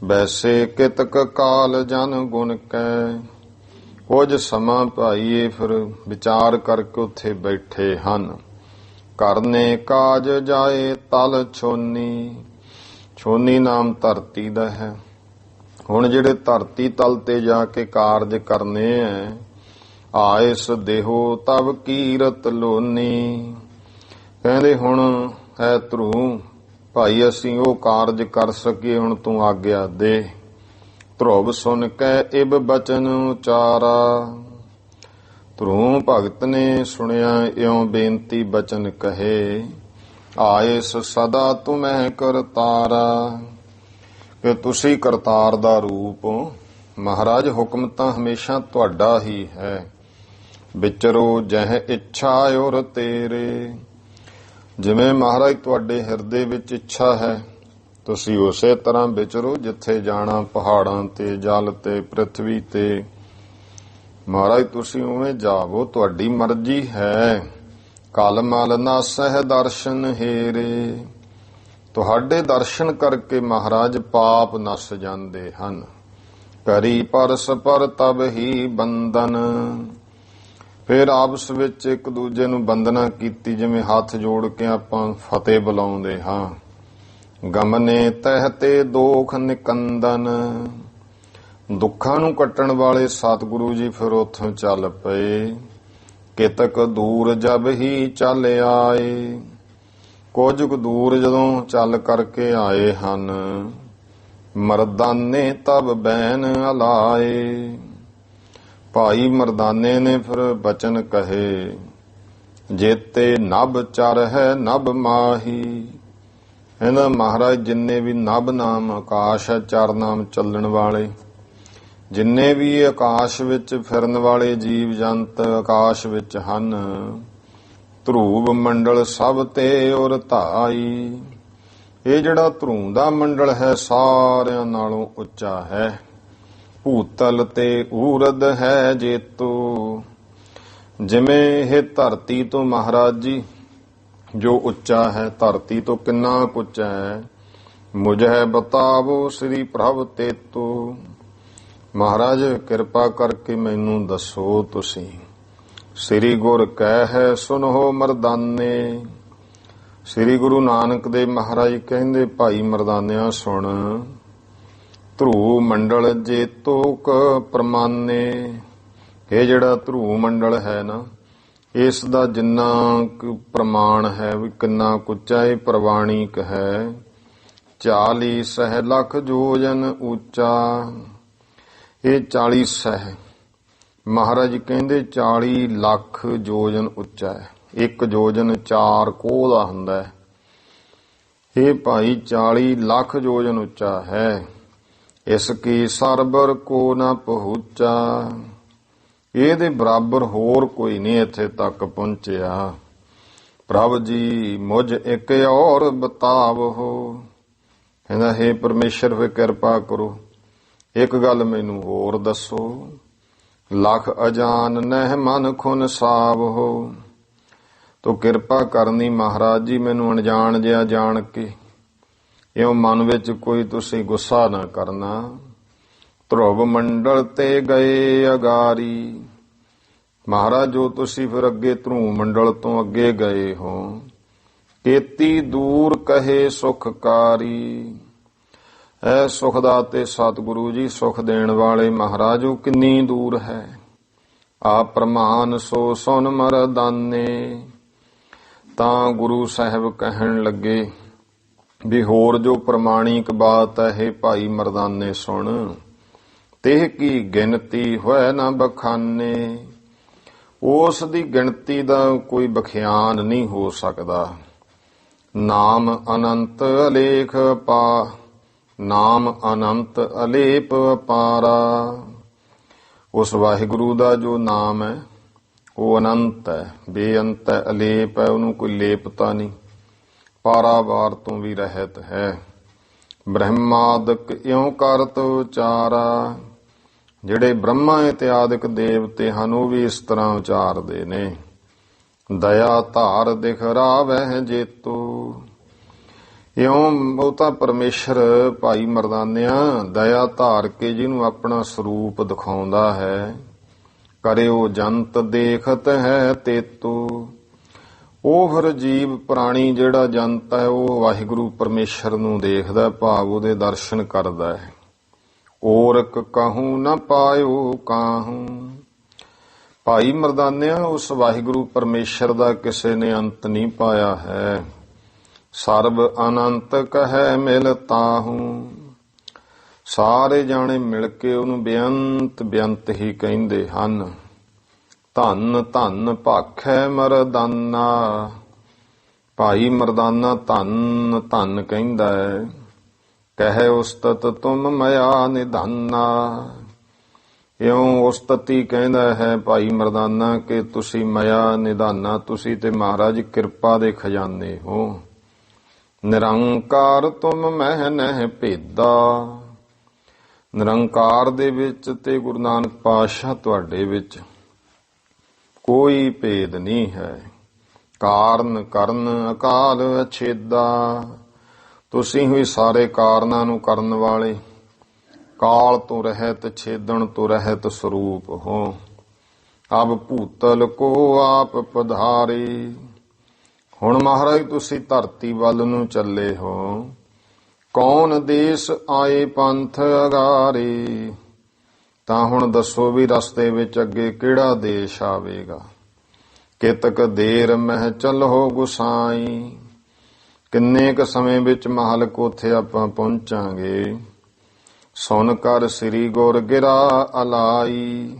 ਵੈਸੇ ਕਿਤਕ ਕਾਲ ਜਨ ਗੁਣ ਕੈ। ਕੁਝ ਸਮਾਂ ਭਾਈਏ ਫਿਰ ਵਿਚਾਰ ਕਰਕੇ ਉੱਥੇ ਬੈਠੇ ਹਨ। ਕਰਨੇ ਕਾਜ ਜਾਏ ਤਲ ਛੋਨੀ। ਛੋਨੀ ਨਾਮ ਧਰਤੀ ਦਾ ਹੈ। ਹੁਣ ਜਿਹੜੇ ਧਰਤੀ ਤਲ ਤੇ ਜਾ ਕੇ ਕਾਰਜ ਕਰਨੇ ਐ। ਆਇਸ ਦੇਹੋ ਤਬ ਕੀਰਤ ਲੋਨੀ। ਕਹਿੰਦੇ ਹੁਣ ਹੈ ਧਰੂ ਭਾਈ, ਅਸੀਂ ਉਹ ਕਾਰਜ ਕਰ ਸਕੀਏ, ਹੁਣ ਤੂੰ ਆਗਿਆ ਦੇ। ਧਰੁਵ ਸੁਣ ਕੇ ਇਬ ਬਚਨ ਉਚਾਰਾ। ਧਰੂ ਭਗਤ ਨੇ ਸੁਣਿਆ ਇਉਂ ਬੇਨਤੀ ਬਚਨ ਕਹੇ। ਆਇਸ ਸਦਾ ਤੁਮਹਿ ਕਰਤਾਰਾ। ਕਿ ਤੁਸੀਂ ਕਰਤਾਰ ਦਾ ਰੂਪ ਹੋ। ਮਹਾਰਾਜ, ਹੁਕਮ ਤਾਂ ਹਮੇਸ਼ਾ ਤੁਹਾਡਾ ਹੀ ਹੈ। ਵਿਚਰੋ ਜਹ ਇੱਛਾ ਔਰ ਤੇਰੇ। ਜਿਵੇਂ ਮਹਾਰਾਜ ਤੁਹਾਡੇ ਹਿਰਦੇ ਵਿੱਚ ਇੱਛਾ ਹੈ, ਤੁਸੀਂ ਉਸੇ ਤਰ੍ਹਾਂ ਵਿਚਰੋ। ਜਿੱਥੇ ਜਾਣਾ, ਪਹਾੜਾਂ ਤੇ, ਜਲ ਤੇ, ਪ੍ਰਿਥਵੀ ਤੇ, ਮਹਾਰਾਜ ਤੁਸੀਂ ਉਵੇਂ ਜਾਵੋ, ਤੁਹਾਡੀ ਮਰਜ਼ੀ ਹੈ। ਕਲ ਮਲ ਨਾਸਹਿ ਦਰਸ਼ਨ ਹੇਰੇ। ਤੁਹਾਡੇ ਦਰਸ਼ਨ ਕਰਕੇ ਮਹਾਰਾਜ ਪਾਪ ਨਸ ਜਾਂਦੇ ਹਨ। ਕਰੀ ਪਰਸ ਪਰ ਤਬ ਹੀ ਬੰਧਨ। ਫਿਰ ਆਪਸ ਵਿੱਚ ਇੱਕ ਦੂਜੇ ਨੂੰ ਬੰਦਨਾ ਕੀਤੀ, ਜਿਵੇਂ ਹੱਥ ਜੋੜ ਕੇ ਆਪਾਂ ਫਤਿਹ ਬੁਲਾਉਂਦੇ ਹਾਂ। ਗਮਨੇ ਤਹਿਤੇ ਦੋਖ ਨਿਕੰਦਨ। ਦੁੱਖਾਂ ਨੂੰ ਕੱਟਣ ਵਾਲੇ ਸਤਿਗੁਰੂ ਜੀ ਫਿਰ ਉੱਥੋਂ ਚੱਲ ਪਏ। ਕਿਤਕ ਦੂਰ ਜਬ ਹੀ ਚੱਲ ਆਏ। ਕੁਝ ਕੁ ਦੂਰ ਜਦੋਂ ਚੱਲ ਕਰਕੇ ਆਏ ਹਨ। ਮਰਦਾਨੇ ਤਬ ਬੈਨ ਅਲਾਏ। ਭਾਈ ਮਰਦਾਨੇ ਨੇ ਫਿਰ ਬਚਨ ਕਹੇ। ਜੇਤੇ ਨਭ ਚਰ ਹੈ ਨਭ ਮਾਹੀ। ਇਹਨਾਂ ਮਹਾਰਾਜ ਜਿੰਨੇ ਵੀ ਨਭ ਨਾਮ ਆਕਾਸ਼ ਹੈ, ਚਰ ਨਾਮ ਚੱਲਣ ਵਾਲੇ, ਜਿੰਨੇ ਵੀ ਆਕਾਸ਼ ਵਿੱਚ ਫਿਰਨ ਵਾਲੇ ਜੀਵ ਜੰਤ ਆਕਾਸ਼ ਵਿੱਚ ਹਨ। ਧਰੂਵ ਮੰਡਲ ਸਭ ਤੇ ਔਰ ਧਾਈ। ਇਹ ਜਿਹੜਾ ਧਰੂ ਦਾ ਮੰਡਲ ਹੈ ਸਾਰਿਆਂ ਨਾਲੋਂ ਉੱਚਾ ਹੈ। ਭੂਤਲ ਤੇ ਊਰਦ ਹੈ ਜੇਤੂ। ਜਿਵੇਂ ਇਹ ਧਰਤੀ ਤੋਂ ਮਹਾਰਾਜ ਜੀ ਜੋ ਉੱਚਾ ਹੈ, ਧਰਤੀ ਤੋਂ ਕਿੰਨਾ ਉੱਚਾ ਹੈ। ਮੁਝੇ ਬਤਾਵੋ ਸ੍ਰੀ ਪ੍ਰਭ ਤੇਤੂ। ਮਹਾਰਾਜ ਕਿਰਪਾ ਕਰਕੇ ਮੈਨੂੰ ਦੱਸੋ ਤੁਸੀਂ। ਸ੍ਰੀ ਗੁਰ ਕਹਿ ਹੈ ਸੁਨੋ ਮਰਦਾਨੇ। ਸ੍ਰੀ ਗੁਰੂ ਨਾਨਕ ਦੇਵ ਮਹਾਰਾਜ ਕਹਿੰਦੇ, ਭਾਈ ਮਰਦਾਨਿਆਂ ਸੁਣ। ਧਰੂ ਮੰਡਲ ਜੇਤੋਕ ਪ੍ਰਮਾਨੇ। ਇਹ ਜਿਹੜਾ ਧਰੂ ਮੰਡਲ ਹੈ ਨਾ, ਇਸ ਦਾ ਜਿੰਨਾ ਕੁ ਪ੍ਰਮਾਣ ਹੈ ਵੀ ਕਿੰਨਾ ਕੁੱਚਾ ਇਹ ਪ੍ਰਵਾਣਿਕ ਹੈ। 40 ਸਹਿ ਲੱਖ ਜੋਜਨ ਉੱਚਾ। ਇਹ 40 ਸਹਿ ਮਹਾਰਾਜ ਕਹਿੰਦੇ 40 ਲੱਖ ਜੋਜਨ ਉੱਚਾ ਹੈ। ਇੱਕ ਜੋਜਨ 4 ਕੋਹ ਦਾ ਹੁੰਦਾ ਹੈ। ਇਹ ਭਾਈ 40 ਲੱਖ ਯੋਜਨ ਉੱਚਾ ਹੈ, ਇਸ ਕੀ ਸਰਬਰ ਕੋ ਨਾ ਪਹੁੰਚਾ। ਇਹਦੇ ਬਰਾਬਰ ਹੋਰ ਕੋਈ ਨਹੀਂ ਇੱਥੇ ਤੱਕ ਪਹੁੰਚਿਆ। ਪ੍ਰਭ ਜੀ ਮੁਝ ਇੱਕ ਔਰ ਬਤਾਵੋ, ਕਹਿੰਦਾ ਹੇ ਪਰਮੇਸ਼ਰ ਫਿਰ ਕਿਰਪਾ ਕਰੋ, ਇੱਕ ਗੱਲ ਮੈਨੂੰ ਹੋਰ ਦੱਸੋ। ਲੱਖ ਅਜਾਨ ਨਹਿ ਮਨ ਖੁਨ ਸਾਵੋ, ਤੋ ਕਿਰਪਾ ਕਰਨੀ ਮਹਾਰਾਜ ਜੀ ਮੈਨੂੰ ਅਣਜਾਣ ਜਿਹਾ ਜਾਣ ਕੇ, ਇਉਂ ਮਨ ਵਿੱਚ ਕੋਈ ਤੁਸੀਂ ਗੁੱਸਾ ਨਾ ਕਰਨਾ। ਧਰੁਵ ਮੰਡਲ ਤੇ ਗਏ ਅਗਾਰੀ, ਮਹਾਰਾਜ ਜੋ ਤੁਸੀਂ ਫਿਰ ਅੱਗੇ ਧਰੁਵ ਮੰਡਲ ਤੋਂ ਅੱਗੇ ਗਏ ਹੋ, ਕੇਤੀ ਦੂਰ ਕਹੇ ਸੁਖਕਾਰੀ। ਐ ਸੁਖ ਦਾਤੇ ਸਤਿਗੁਰੂ ਜੀ, ਸੁਖ ਦੇਣ ਵਾਲੇ ਮਹਾਰਾਜ, ਉਹ ਕਿੰਨੀ ਦੂਰ ਹੈ। ਆਪ ਪ੍ਰਮਾਨ ਸੋ ਸੁਨ ਮਰਦਾਨੇ। ਤਾਂ ਗੁਰੂ ਸਾਹਿਬ ਕਹਿਣ ਲੱਗੇ ਵੀ ਹੋਰ ਜੋ ਪ੍ਰਮਾਣਿਕ ਬਾਤ ਹੈ ਭਾਈ ਮਰਦਾਨੇ ਸੁਣ, ਤੇ ਕੀ ਗਿਣਤੀ ਹੋਏ ਨਾ ਬਖਾਨੇ। ਉਸ ਦੀ ਗਿਣਤੀ ਦਾ ਕੋਈ ਬਖਿਆਨ ਨਹੀਂ ਹੋ ਸਕਦਾ। ਨਾਮ ਅਨੰਤ ਅਲੇਖ ਪਾ, ਨਾਮ ਅਨੰਤ ਅਲੇਪ ਪਾਰਾ। ਉਸ ਵਾਹਿਗੁਰੂ ਦਾ ਜੋ ਨਾਮ ਹੈ ਉਹ ਅਨੰਤ ਹੈ, ਬੇਅੰਤ ਹੈ, ਅਲੇਪ ਹੈ, ਉਹਨੂੰ ਕੋਈ ਲੇਪਤਾ ਨਹੀਂ, ਪਾਰਾਵਾਰ ਤੋਂ ਵੀ ਰਹਿਤ ਹੈ। ਬ੍ਰਹਮਾਦਿਕ ਇਉਂ ਕਰਤ ਉਚਾਰਾ, ਜਿਹੜੇ ਬ੍ਰਹਮਾ ਇਤਿਆਦਿਕ ਦੇਵਤੇ ਹਨ ਉਹ ਵੀ ਇਸ ਤਰ੍ਹਾਂ ਉਚਾਰਦੇ ਨੇ। ਦਇਆ ਧਾਰ ਦਿਖ ਰਾਵਹਿ ਜੇਤੂ, ਇਉਂ ਉਹ ਤਾਂ ਪਰਮੇਸ਼ਰ ਭਾਈ ਮਰਦਾਨਿਆ ਦਇਆ ਧਾਰ ਕੇ ਜਿਹਨੂੰ ਆਪਣਾ ਸਰੂਪ ਦਿਖਾਉਂਦਾ ਹੈ। ਕਰਿਓ ਜੰਤ ਦੇਖਤ ਹੈ ਤੇਤੂ, ਉਹ ਫਿਰ ਜੀਵ ਪ੍ਰਾਣੀ ਜਿਹੜਾ ਜੰਤ ਹੈ ਉਹ ਵਾਹਿਗੁਰੂ ਪਰਮੇਸ਼ਰ ਨੂੰ ਦੇਖਦਾ, ਭਾਵ ਉਹਦੇ ਦਰਸ਼ਨ ਕਰਦਾ ਹੈ। ਓਰਕ ਕਹੂੰ ਨਾ ਪਾਇਓ ਕਾਹੂੰ, ਭਾਈ ਮਰਦਾਨਿਆ ਉਸ ਵਾਹਿਗੁਰੂ ਪਰਮੇਸ਼ਰ ਦਾ ਕਿਸੇ ਨੇ ਅੰਤ ਨਹੀਂ ਪਾਇਆ ਹੈ। ਸਰਬ ਅਨੰਤ ਕਹੈ ਮਿਲ ਤਾਹੂ, ਸਾਰੇ ਜਾਣੇ ਮਿਲ ਕੇ ਉਹਨੂੰ ਬੇਅੰਤ ਬੇਅੰਤ ਹੀ ਕਹਿੰਦੇ ਹਨ। ਧੰਨ ਧੰਨ ਭਾਖੈ ਮਰਦਾਨਾ, ਭਾਈ ਮਰਦਾਨਾ ਧੰਨ ਧੰਨ ਕਹਿੰਦਾ ਹੈ। ਕਹੈ ਉਸਤਤ ਤੁਮ ਮਇਆ ਨਿਧਾਨਾ, ਇਉਂ ਉਸਤਤੀ ਕਹਿੰਦਾ ਹੈ ਭਾਈ ਮਰਦਾਨਾ ਕਿ ਤੁਸੀਂ ਮਇਆ ਨਿਧਾਨਾ, ਤੁਸੀਂ ਤੇ ਮਹਾਰਾਜ ਕਿਰਪਾ ਦੇ ਖਜ਼ਾਨੇ ਹੋ। ਨਿਰੰਕਾਰ ਤੁਮ ਮਹਿ ਨਹਿ ਭੇਦਾ, ਨਿਰੰਕਾਰ ਦੇ ਵਿੱਚ ਤੇ ਗੁਰੂ ਨਾਨਕ ਪਾਤਸ਼ਾਹ ਤੁਹਾਡੇ ਵਿੱਚ ਕੋਈ ਭੇਦ ਨਹੀਂ ਹੈ। ਕਾਰਨ ਕਰਨ ਅਕਾਲ ਅਛੇਦਾ, ਤੁਸੀਂ ਹੀ ਸਾਰੇ ਕਾਰਨਾਂ ਨੂੰ ਕਰਨ ਵਾਲੇ, ਕਾਲ ਤੋਂ ਰਹਿਤ ਛੇਦਣ ਤੋਂ ਰਹਿਤ ਸਰੂਪ ਹੋ। ਅਬ ਭੂਤਲ ਕੋ ਆਪ ਪਧਾਰੇ, ਹੁਣ ਮਹਾਰਾਜ ਤੁਸੀਂ ਧਰਤੀ ਵੱਲ ਨੂੰ ਚੱਲੇ ਹੋ। ਕੌਣ ਦੇਸ ਆਏ ਪੰਥ ਅਗਾਰੇ, ਤਾਂ ਹੁਣ ਦੱਸੋ ਵੀ ਰਸਤੇ ਵਿੱਚ ਅੱਗੇ ਕਿਹੜਾ ਦੇਸ਼ ਆਵੇਗਾ। ਕਿਤਕ ਦੇਰ ਮਹਿ ਚਲੋ ਗੁਸਾਈ, ਕਿੰਨੇ ਕ ਸਮੇਂ ਵਿੱਚ ਮਹਲਕ ਉੱਥੇ ਆਪਾਂ ਪਹੁੰਚਾਂਗੇ। ਸੁਣ ਕਰ ਸ੍ਰੀ ਗੁਰ ਗਿਰਾ ਅਲਾਈ,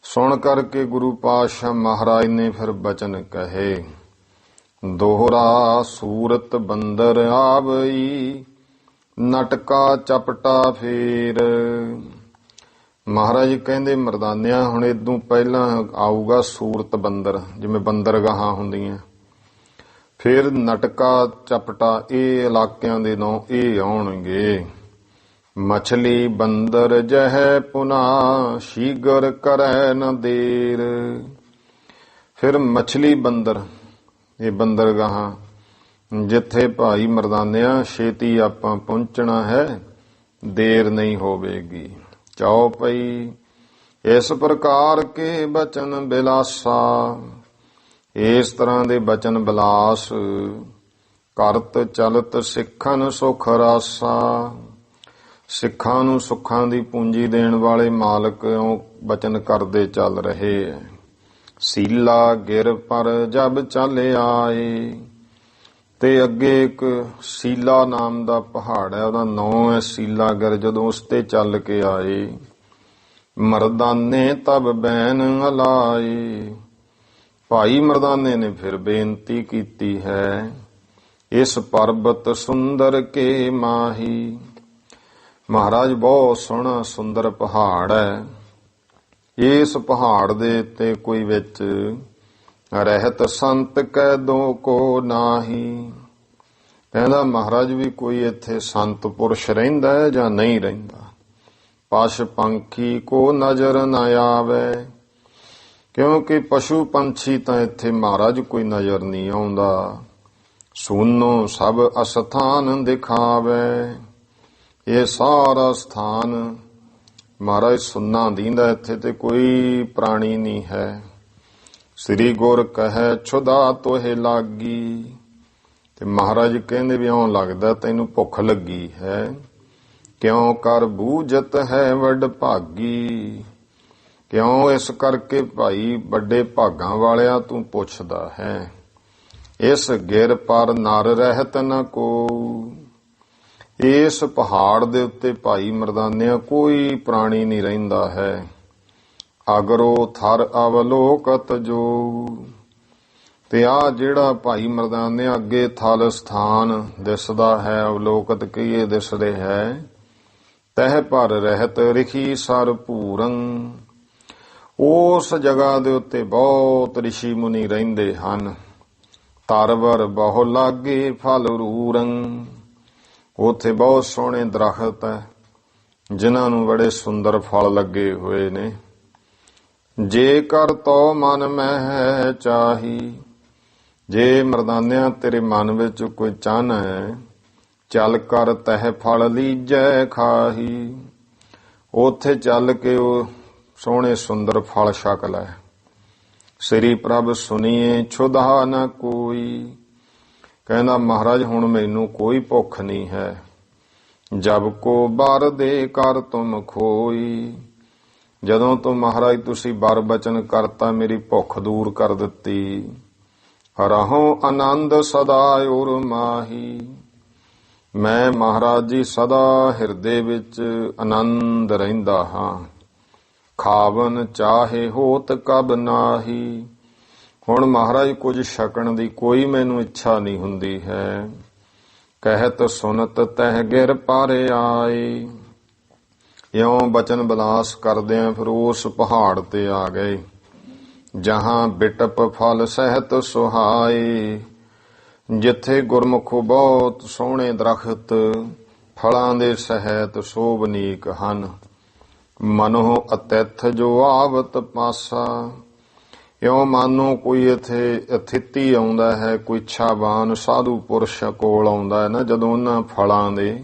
ਸੁਣ ਕਰਕੇ ਗੁਰੂ ਪਾਤਸ਼ਾਹ ਮਹਾਰਾਜ ਨੇ ਫਿਰ ਬਚਨ ਕਹੇ। ਦੋਹਰਾ ਸੂਰਤ ਬੰਦਰ ਆਵਈ, ਨਟਕਾ ਚਪਟਾ ਫੇਰ। ਮਹਾਰਾਜ ਕਹਿੰਦੇ ਮਰਦਾਨਿਆਂ ਹੁਣ ਇਦੋਂ ਪਹਿਲਾਂ ਆਊਗਾ ਸੂਰਤ ਬੰਦਰ, ਜਿਵੇਂ ਬੰਦਰਗਾਹਾਂ ਹੁੰਦੀਆਂ, ਫਿਰ ਨਟਕਾ ਚਪਟਾ, ਇਹ ਇਲਾਕਿਆਂ ਦੇ ਨਾਂ ਇਹ ਆਉਣਗੇ। ਮਛਲੀ ਬੰਦਰ ਜਹੈ ਪੁਨਾ, ਸ਼ੀਗਰ ਕਰੈ ਨ ਦੇਰ। ਫਿਰ ਮਛਲੀ ਬੰਦਰ, ਇਹ ਬੰਦਰਗਾਹਾਂ ਜਿੱਥੇ ਭਾਈ ਮਰਦਾਨਿਆਂ ਛੇਤੀ ਆਪਾਂ ਪਹੁੰਚਣਾ ਹੈ, ਦੇਰ ਨਹੀਂ ਹੋਵੇਗੀ। ਚੌਪਈ ਇਸ ਪ੍ਰਕਾਰ ਕੇ ਬਚਨ ਬਿਲਾਸਾ, ਇਸ ਤਰ੍ਹਾਂ ਦੇ ਬਚਨ ਬਿਲਾਸ ਕਰਤ ਚਲਤ ਸਿੱਖਨ ਸੁਖ ਰਾਸਾ। ਸਿੱਖਾਂ ਨੂੰ ਸੁੱਖਾਂ ਦੀ ਪੂੰਜੀ ਦੇਣ ਵਾਲੇ ਮਾਲਕ ਬਚਨ ਕਰਦੇ ਚੱਲ ਰਹੇ। ਸੀਲਾ ਗਿਰ ਪਰ ਜਬ ਚੱਲ ਆਏ, ਤੇ ਅੱਗੇ ਇੱਕ ਸੀਲਾ ਨਾਮ ਦਾ ਪਹਾੜ ਹੈ, ਉਹਦਾ ਨਾਂ ਹੈ ਸੀਲਾਗਰ। ਜਦੋਂ ਉਸ ਤੇ ਚੱਲ ਕੇ ਆਏ, ਮਰਦਾਨੇ ਤਬ ਬੈਨ ਅਲਾਏ, ਭਾਈ ਮਰਦਾਨੇ ਨੇ ਫਿਰ ਬੇਨਤੀ ਕੀਤੀ ਹੈ। ਇਸ ਪਰਬਤ ਸੁੰਦਰ ਕੇ ਮਾਹੀ। ਮਹਾਰਾਜ ਬਹੁਤ ਸੋਹਣਾ ਸੁੰਦਰ ਪਹਾੜ ਹੈ। ਇਸ ਪਹਾੜ ਦੇ ਉੱਤੇ ਕੋਈ ਵਿੱਚ ਰਹਿਤ ਸੰਤ ਕੈਦੋਂ ਕੋ ਨਾਹੀ। ਕਹਿੰਦਾ ਮਹਾਰਾਜ ਵੀ ਕੋਈ ਇੱਥੇ ਸੰਤ ਪੁਰਸ਼ ਰਹਿੰਦਾ ਹੈ ਜਾਂ ਨਹੀਂ ਰਹਿੰਦਾ। ਪਸ਼ ਪੰਖੀ ਕੋ ਨਜ਼ਰ ਨਾ ਆਵੇ। ਕਿਉਂਕਿ ਪਸ਼ੂ ਪੰਛੀ ਤਾਂ ਇੱਥੇ ਮਹਾਰਾਜ ਕੋਈ ਨਜ਼ਰ ਨਹੀਂ ਆਉਂਦਾ। ਸੂਨੋ ਸਭ ਅਸਥਾਨ ਦਿਖਾਵੇ। ਇਹ ਸਾਰਾ ਸਥਾਨ ਮਹਾਰਾਜ ਸੁੰਨਾ ਦੀਂਦਾ, ਇੱਥੇ ਤੇ ਕੋਈ ਪ੍ਰਾਣੀ ਨਹੀਂ ਹੈ। ਸ੍ਰੀ ਗੁਰ ਕਹੈ ਛੁਦਾ ਤੋਹਿ ਲਾਗੀ। ਤੇ ਮਹਾਰਾਜ ਕਹਿੰਦੇ ਵੀ ਇਉਂ ਲੱਗਦਾ ਤੈਨੂੰ ਭੁੱਖ ਲੱਗੀ ਹੈ। ਕਿਉਂ ਕਰ ਬੂਝਤ ਹੈ ਵੱਡ ਭਾਗੀ। ਕਿਉਂ ਇਸ ਕਰਕੇ ਭਾਈ ਵੱਡੇ ਭਾਗਾਂ ਵਾਲਿਆ ਤੂੰ ਪੁੱਛਦਾ ਹੈ। ਇਸ ਗਿਰ ਪਰ ਨਰ ਰਹਿਤ ਨ ਕੋ। ਇਸ ਪਹਾੜ ਦੇ ਉੱਤੇ ਭਾਈ ਮਰਦਾਨਿਆ ਕੋਈ ਪ੍ਰਾਣੀ ਨਹੀਂ ਰਹਿੰਦਾ ਹੈ। ਅਗਰੋ ਥਰ ਅਵਲੋਕਤ ਜੋ। ਤੇ ਆ ਜਿਹੜਾ ਭਾਈ ਮਰਦਾਨਿਆ ਅੱਗੇ ਥਲ ਸਥਾਨ ਦਿਸਦਾ ਹੈ, ਅਵਲੋਕਤ ਕਹੀਏ ਦਿਸਦੇ ਹੈ। ਤਹਿ ਪਰ ਰਹਿਤ ਰਿਖੀ ਸਰ ਭੂਰੰ। ਉਸ ਜਗ੍ਹਾ ਦੇ ਉੱਤੇ ਬਹੁਤ ਰਿਸ਼ੀ ਮੁਨੀ ਰਹਿੰਦੇ ਹਨ। ਤਰਵਰ ਬਹੁ ਲਾਗੇ ਫਲ ਰੂਰੰ। ਉੱਥੇ ਬਹੁਤ ਸੋਹਣੇ ਦਰਖਤ ਹੈ ਜਿਨ੍ਹਾਂ ਨੂੰ ਬੜੇ ਸੁੰਦਰ ਫਲ ਲੱਗੇ ਹੋਏ ਨੇ। ਜੇ ਕਰ ਤੋ ਮਨ ਮਹਿ ਚਾਹੀ। ਜੇ ਮਰਦਾਨਿਆਂ ਤੇਰੇ ਮਨ ਵਿੱਚ ਕੋਈ ਚਾਹਨਾ ਹੈ, ਚੱਲ ਕਰ ਤਹਿ ਫਲ ਲੀਜੈ ਖਾਹੀ। ਉੱਥੇ ਚੱਲ ਕੇ ਉਹ ਸੋਹਣੇ ਸੁੰਦਰ ਫਲ ਛਕ ਲੈ। ਸ੍ਰੀ ਪ੍ਰਭ ਸੁਣੀਏ ਛੁਦਾ ਨਾ ਕੋਈ। ਕਹਿੰਦਾ ਮਹਾਰਾਜ ਹੁਣ ਮੈਨੂੰ ਕੋਈ ਭੁੱਖ ਨਹੀਂ ਹੈ। ਜਬ ਕੋ ਬਰ ਦੇ ਕਰ ਤੁਮ ਖੋਈ। ਜਦੋਂ ਤੋਂ ਮਹਾਰਾਜ ਤੁਸੀਂ ਬਰ ਬਚਨ ਕਰਤਾ ਮੇਰੀ ਭੁੱਖ ਦੂਰ ਕਰ ਦਿੱਤੀ। ਰਹੋ ਆਨੰਦ ਸਦਾ ਉਰ ਮਾਹੀ। ਮੈਂ ਮਹਾਰਾਜ ਜੀ ਸਦਾ ਹਿਰਦੇ ਵਿੱਚ ਆਨੰਦ ਰਹਿੰਦਾ ਹਾਂ। ਖਾਵਨ ਚਾਹੇ ਹੋਤ ਕਬ ਨਾਹੀ। ਹੁਣ ਮਹਾਰਾਜ ਕੁਝ ਛਕਣ ਦੀ ਕੋਈ ਮੈਨੂੰ ਇੱਛਾ ਨਹੀਂ ਹੁੰਦੀ ਹੈ। ਕਹਿਤ ਸੁਨਤ ਤਹਿ ਗਿਰ ਪਰ ਆਏ। ਇਉਂ ਬਚਨ ਬਿਲਾਸ ਕਰਦਿਆਂ ਫਿਰ ਉਸ ਪਹਾੜ ਤੇ ਆ ਗਏ। ਜਹਾਂ ਬਿਟਪ ਫਲ ਸਹਿਤ ਸੁਹਾਏ। ਜਿੱਥੇ ਗੁਰਮੁਖੋ ਬਹੁਤ ਸੋਹਣੇ ਦਰਖਤ ਫਲਾਂ ਦੇ ਸਹਿਤ ਸੋਭਨੀਕ ਹਨ। ਮਨੋ ਅਤਿਥ ਜੋ ਆਵਤ ਪਾਸਾ। ਇਉਂ ਮਾਨੋ ਕੋਈ ਇੱਥੇ ਅਤਿਥੀ ਆਉਂਦਾ ਹੈ, ਕੋਈ ਇੱਛਾਵਾਨ ਸਾਧੂ ਪੁਰਸ਼ ਕੋਲ ਆਉਂਦਾ ਹੈ ਨਾ, ਜਦੋਂ ਉਹਨਾਂ ਫਲਾਂ ਦੇ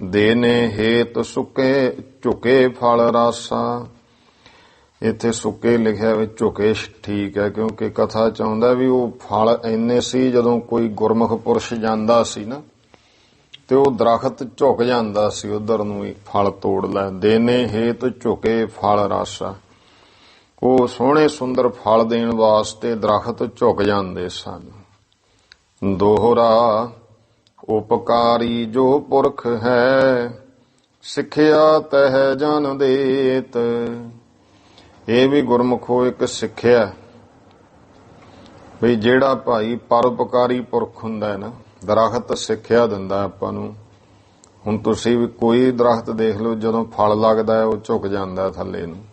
ਦੇਨੇ ਹੇਤ ਸੁੱਕੇ ਝੁਕੇ ਫਲ ਰਾਸਾ। ਇੱਥੇ ਸੁੱਕੇ ਲਿਖਿਆ ਵੀ ਝੁਕੇ ਠੀਕ ਹੈ, ਕਿਉਂਕਿ ਕਥਾ ਚ ਆਉਂਦਾ ਵੀ ਉਹ ਫਲ ਇੰਨੇ ਸੀ ਜਦੋਂ ਕੋਈ ਗੁਰਮੁਖ ਪੁਰਸ਼ ਜਾਂਦਾ ਸੀ ਨਾ ਤੇ ਉਹ ਦਰਖਤ ਝੁਕ ਜਾਂਦਾ ਸੀ ਉਧਰ ਨੂੰ ਹੀ ਫਲ ਤੋੜ ਲੈ। ਦੇਨੇ ਹੇਤ ਝੁਕੇ ਫਲ ਰਾਸਾ। ਉਹ ਸੋਹਣੇ ਸੁੰਦਰ ਫਲ ਦੇਣ ਵਾਸਤੇ ਦਰਖਤ ਝੁਕ ਜਾਂਦੇ ਸਨ। ਦੋਹਰਾ ਉਪਕਾਰੀ ਜੋ ਪੁਰਖ ਹੈ। ਸਿੱਖਿਆ ਤਹਿ ਜਨ ਦੇਤ। ਇਹ ਵੀ ਗੁਰਮੁਖੋ ਇੱਕ ਸਿੱਖਿਆ ਵੀ ਜਿਹੜਾ ਭਾਈ ਪਰਉਪਕਾਰੀ ਪੁਰਖ ਹੁੰਦਾ ਹੈ ਨਾ, ਦਰਖਤ ਸਿੱਖਿਆ ਦਿੰਦਾ ਆਪਾਂ ਨੂੰ। ਹੁਣ ਤੁਸੀਂ ਵੀ ਕੋਈ ਦਰਖਤ ਦੇਖ ਲਓ, ਜਦੋਂ ਫਲ ਲੱਗਦਾ ਹੈ ਉਹ ਝੁਕ ਜਾਂਦਾ ਥੱਲੇ ਨੂੰ।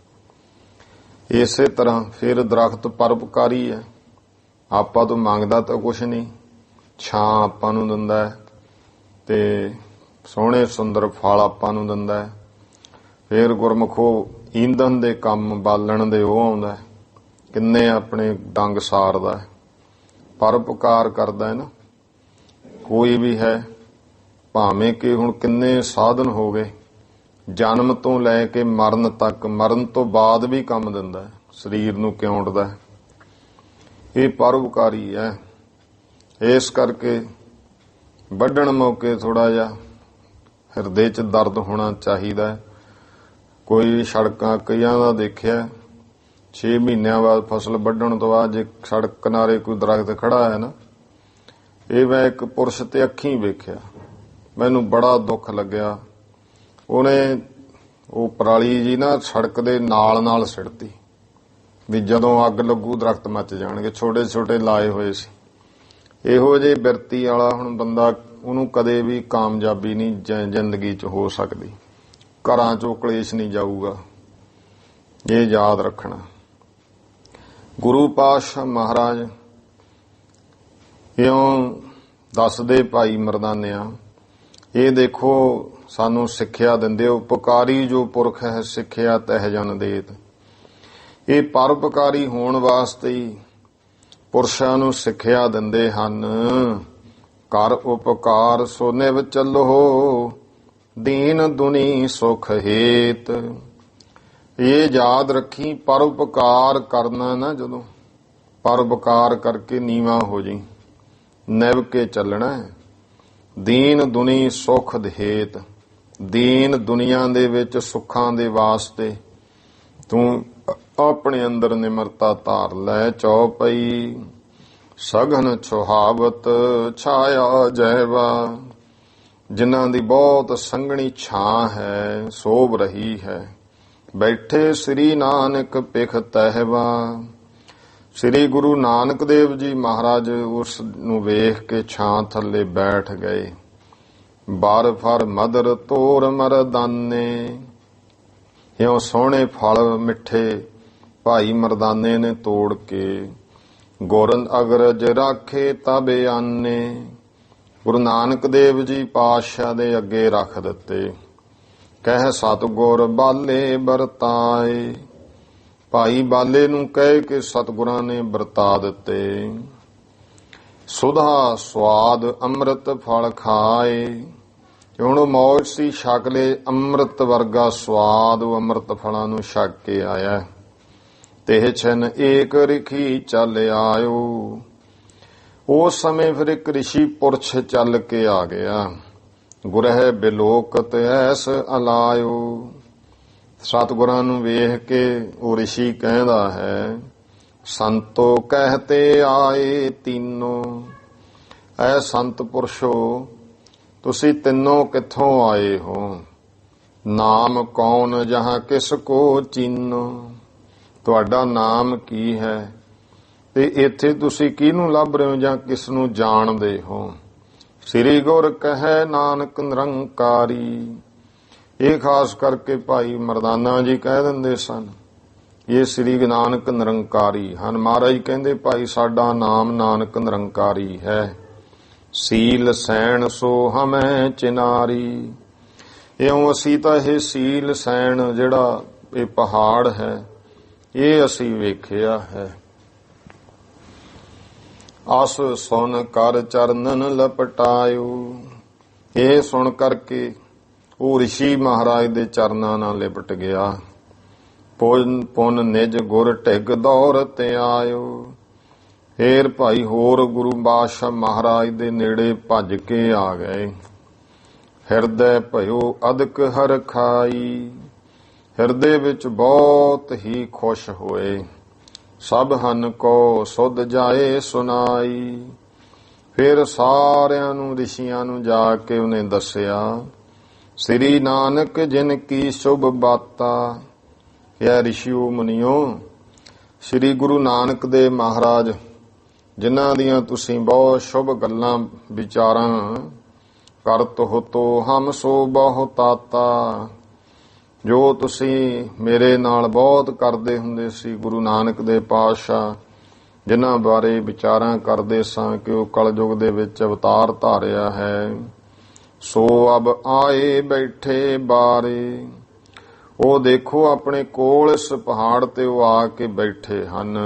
ਇਸੇ ਤਰ੍ਹਾਂ ਫਿਰ ਦਰਖਤ ਪਰਉਪਕਾਰੀ ਹੈ। ਆਪਾਂ ਤੋਂ ਮੰਗਦਾ ਤਾਂ ਕੁਛ ਨਹੀਂ, ਛਾਂ ਆਪਾਂ ਨੂੰ ਦਿੰਦਾ ਹੈ ਤੇ ਸੋਹਣੇ ਸੁੰਦਰ ਫਲ ਆਪਾਂ ਨੂੰ ਦਿੰਦਾ ਹੈ। ਫਿਰ ਗੁਰਮੁਖੋ ਈਂਧਨ ਦੇ ਕੰਮ ਬਾਲਣ ਦੇ ਉਹ ਆਉਂਦਾ, ਕਿੰਨੇ ਆਪਣੇ ਡੰਗ ਸਾਰਦਾ, ਪਰਉਪਕਾਰ ਕਰਦਾ ਹੈ ਨਾ। ਕੋਈ ਵੀ ਹੈ ਭਾਵੇਂ ਕਿ ਹੁਣ ਕਿੰਨੇ ਸਾਧਨ ਹੋ ਗਏ, ਜਨਮ ਤੋਂ ਲੈ ਕੇ ਮਰਨ ਤੱਕ, ਮਰਨ ਤੋਂ ਬਾਅਦ ਵੀ ਕੰਮ ਦਿੰਦਾ, ਸਰੀਰ ਨੂੰ ਕਿਉਂਟਦਾ। ਇਹ ਪਰਉਪਕਾਰੀ ਹੈ। ਇਸ ਕਰਕੇ ਵੱਢਣ ਮੌਕੇ ਥੋੜਾ ਜਿਹਾ ਹਿਰਦੇ 'ਚ ਦਰਦ ਹੋਣਾ ਚਾਹੀਦਾ। ਕੋਈ ਸੜਕਾਂ ਕਈਆਂ ਦਾ ਦੇਖਿਆ 6 ਮਹੀਨਿਆਂ ਬਾਅਦ ਫਸਲ ਵੱਢਣ ਤੋਂ ਬਾਅਦ ਜੇ ਸੜਕ ਕਿਨਾਰੇ ਕੋਈ ਦਰਖਤ ਖੜਾ ਹੈ ਨਾ, ਇਹ ਮੈਂ ਇੱਕ ਪੁਰਸ਼ ਤੇ ਅੱਖੀਂ ਵੇਖਿਆ, ਮੈਨੂੰ ਬੜਾ ਦੁੱਖ ਲੱਗਿਆ। ਉਹਨੇ ਉਹ ਪਰਾਲੀ ਜੀ ਨਾ ਸੜਕ ਦੇ ਨਾਲ ਨਾਲ ਸਿੱਟਤੀ ਵੀ ਜਦੋਂ ਅੱਗ ਲੱਗੂ ਦਰਖਤ ਮੱਚ ਜਾਣਗੇ। ਛੋਟੇ ਛੋਟੇ ਲਾਏ ਹੋਏ ਸੀ। ਇਹੋ ਜਿਹੇ ਬਿਰਤੀ ਵਾਲਾ ਹੁਣ ਬੰਦਾ, ਉਹਨੂੰ ਕਦੇ ਵੀ ਕਾਮਯਾਬੀ ਨਹੀਂ ਜ਼ਿੰਦਗੀ 'ਚ ਹੋ ਸਕਦੀ। ਘਰਾਂ 'ਚੋਂ ਕਲੇਸ਼ ਨਹੀਂ ਜਾਊਗਾ, ਇਹ ਯਾਦ ਰੱਖਣਾ। ਗੁਰੂ ਪਾਤਸ਼ਾਹ ਮਹਾਰਾਜ ਇਉਂ ਦੱਸਦੇ ਭਾਈ ਮਰਦਾਨਿਆਂ, ਇਹ ਦੇਖੋ ਸਾਨੂੰ ਸਿੱਖਿਆ ਦਿੰਦੇ, ਉਪਕਾਰੀ ਜੋ ਪੁਰਖ ਹੈ ਸਿੱਖਿਆ ਤਹਿ ਜਨ ਦੇਤ। ਇਹ ਪਰਉਪਕਾਰੀ ਹੋਣ ਵਾਸਤੇ ਹੀ ਪੁਰਸ਼ਾਂ ਨੂੰ ਸਿੱਖਿਆ ਦਿੰਦੇ ਹਨ। ਕਰ ਉਪਕਾਰ ਸੋ ਨਿਵ ਚੱਲੋ, ਦੀਨ ਦੁਨੀ ਸੁਖ ਹੇਤ। ਇਹ ਯਾਦ ਰੱਖੀ, ਪਰਉਪਕਾਰ ਕਰਨਾ ਨਾ, ਜਦੋਂ ਪਰਉਪਕਾਰ ਕਰਕੇ ਨੀਵਾਂ ਹੋ ਜੀ, ਨਿਭ ਕੇ ਚੱਲਣਾ। ਦੀਨ ਦੁਨੀ ਸੁਖ ਹੇਤ, ਦੀਨ ਦੁਨੀਆ ਦੇ ਵਿੱਚ ਸੁੱਖਾਂ ਦੇ ਵਾਸਤੇ ਤੂੰ ਆਪਣੇ ਅੰਦਰ ਨਿਮਰਤਾ ਧਾਰ ਲੈ। ਚੌਪਈ ਸਘਨ ਸੁਹਾਵਤ ਛਾਇਆ ਜੈਵਾ, ਜਿਨ੍ਹਾਂ ਦੀ ਬਹੁਤ ਸੰਘਣੀ ਛਾਂ ਹੈ, ਸੋਭ ਰਹੀ ਹੈ। ਬੈਠੇ ਸ੍ਰੀ ਨਾਨਕ ਪਿਖ ਤਹਿਵਾ। ਸ੍ਰੀ ਗੁਰੂ ਨਾਨਕ ਦੇਵ ਜੀ ਮਹਾਰਾਜ ਉਸ ਨੂੰ ਵੇਖ ਕੇ ਛਾਂ ਥੱਲੇ ਬੈਠ ਗਏ। ਬਾਰ ਫਰ ਮਦਰ ਤੋਰ ਮਰਦਾਨੇ, ਇਉਂ ਸੋਹਣੇ ਫਲ ਮਿੱਠੇ ਭਾਈ ਮਰਦਾਨੇ ਨੇ ਤੋੜ ਕੇ। ਗੁਰਨ ਅਗਰਜ ਰਾਖੇ ਤਬ ਆਨੇ, ਗੁਰੂ ਨਾਨਕ ਦੇਵ ਜੀ ਪਾਤਸ਼ਾਹ ਦੇ ਅੱਗੇ ਰੱਖ ਦਿੱਤੇ। ਕਹਿ ਸਤਿਗੁਰ ਬਾਲੇ ਵਰਤਾਏ, ਭਾਈ ਬਾਲੇ ਨੂੰ ਕਹਿ ਕੇ ਸਤਿਗੁਰਾਂ ਨੇ ਵਰਤਾ ਦਿੱਤੇ। ਸੁਧਾ ਸਵਾਦ ਅੰਮ੍ਰਿਤ ਫਲ ਖਾਏ, ਹੁਣ ਮੌਜ ਸੀ, ਛਕ ਲਏ ਅੰਮ੍ਰਿਤ ਵਰਗਾ ਸਵਾਦ, ਉਹ ਅੰਮ੍ਰਿਤ ਫਲਾਂ ਨੂੰ ਛਕ ਕੇ ਆਇਆ। ਤੇ ਛਨ ਏਕ ਰਿਖੀ ਚੱਲ ਆਇਓ, ਉਸ ਸਮੇਂ ਫਿਰ ਇੱਕ ਰਿਸ਼ੀ ਪੁਰਸ਼ ਚੱਲ ਕੇ ਆ ਗਿਆ। ਗੁਰਹਿ ਬਿਲੋਕਤ ਐਸ ਅਲਾਇਓ, ਸਤਿਗੁਰਾਂ ਨੂੰ ਵੇਖ ਕੇ ਉਹ ਰਿਸ਼ੀ ਕਹਿੰਦਾ ਹੈ, ਸੰਤੋ ਕਹਿਤੇ ਆਏ ਤੀਨੋ। ਐ ਸੰਤ ਪੁਰਸ਼ੋ, ਤੁਸੀਂ ਤਿੰਨੋਂ ਕਿੱਥੋਂ ਆਏ ਹੋ? ਨਾਮ ਕੌਣ ਜਹਾਂ ਕਿਸ ਕੋ ਚੀਨੋ, ਤੁਹਾਡਾ ਨਾਮ ਕੀ ਹੈ ਤੇ ਇੱਥੇ ਤੁਸੀਂ ਕਿਹਨੂੰ ਲੱਭ ਰਹੇ ਹੋ ਜਾਂ ਕਿਸ ਨੂੰ ਜਾਣਦੇ ਹੋ? ਸ੍ਰੀ ਗੁਰ ਕਹੈ ਨਾਨਕ ਨਿਰੰਕਾਰੀ। ਇਹ ਖਾਸ ਕਰਕੇ ਭਾਈ ਮਰਦਾਨਾ ਜੀ ਕਹਿ ਦਿੰਦੇ ਸਨ, ਇਹ ਸ੍ਰੀ ਨਾਨਕ ਨਿਰੰਕਾਰੀ ਹਨ। ਮਹਾਰਾਜ ਕਹਿੰਦੇ, ਭਾਈ ਸਾਡਾ ਨਾਮ ਨਾਨਕ ਨਿਰੰਕਾਰੀ ਹੈ। ਸੀਲ ਸੈਣ ਸੋ ਹਮੈ ਚਿਨਾਰੀ, ਇਉਂ ਅਸੀਂ ਤਾਂ ਇਹ ਸੀਲ ਸੈਣ ਜਿਹੜਾ ਇਹ ਪਹਾੜ ਹੈ, ਇਹ ਅਸੀਂ ਵੇਖਿਆ ਹੈ। ਆਸ ਸੁਣ ਕਰ ਚਰਨਨ ਲਪਟਾਇਓ, ਇਹ ਸੁਣ ਕਰਕੇ ਉਹ ਰਿਸ਼ੀ ਮਹਾਰਾਜ ਦੇ ਚਰਨਾਂ ਨਾਲ ਲਿਪਟ ਗਿਆ। ਪੁੰਨ ਨਿਜ ਗੁਰ ਢਿਗ ਦੌਰਤ ਆਇਓ, ਫੇਰ ਭਾਈ ਹੋਰ ਗੁਰੂ ਬਾਦਸ਼ਾਹ ਮਹਾਰਾਜ ਦੇ ਨੇੜੇ ਭੱਜ ਕੇ ਆ ਗਏ। ਹਿਰਦੈ ਭਇਓ ਅਦਕ ਹਰ ਖਾਈ, ਹਿਰਦੇ ਵਿੱਚ ਬਹੁਤ ਹੀ ਖੁਸ਼ ਹੋਏ। ਸਭ ਹਨ ਕੋ ਸੁਧ ਜਾਏ ਸੁਨਾਈ, ਫਿਰ ਸਾਰਿਆਂ ਨੂੰ ਰਿਸ਼ੀਆਂ ਨੂੰ ਜਾ ਕੇ ਉਹਨੇ ਦੱਸਿਆ, ਸ੍ਰੀ ਨਾਨਕ ਜਿਨ ਕੀ ਸ਼ੁਭ ਬਾਤਾ। ਇਹ ਰਿਸ਼ੀਓ ਮੁਨੀਓ, ਸ੍ਰੀ ਗੁਰੂ ਨਾਨਕ ਦੇ ਮਹਾਰਾਜ ਜਿਨ੍ਹਾਂ ਦੀਆਂ ਤੁਸੀਂ ਬਹੁਤ ਸ਼ੁਭ ਗੱਲਾਂ ਵਿਚਾਰਾਂ ਕਰਤ ਹੋ ਤੋ ਹਮ ਸੋ ਬਹੁ ਤਾਤਾ, ਜੋ ਤੁਸੀਂ ਮੇਰੇ ਨਾਲ ਬਹੁਤ ਕਰਦੇ ਹੁੰਦੇ ਸੀ। ਗੁਰੂ ਨਾਨਕ ਦੇ ਪਾਤਸ਼ਾਹ ਜਿਨ੍ਹਾਂ ਬਾਰੇ ਵਿਚਾਰਾਂ ਕਰਦੇ ਸਾਂ ਕਿ ਉਹ ਕਲਯੁਗ ਦੇ ਵਿੱਚ ਅਵਤਾਰ ਧਾਰਿਆ ਹੈ, ਸੋ ਅਬ ਆਏ ਬੈਠੇ ਬਾਰੇ। ਉਹ ਦੇਖੋ ਆਪਣੇ ਕੋਲ ਇਸ ਪਹਾੜ ਤੇ ਉਹ ਆ ਕੇ ਬੈਠੇ ਹਨ।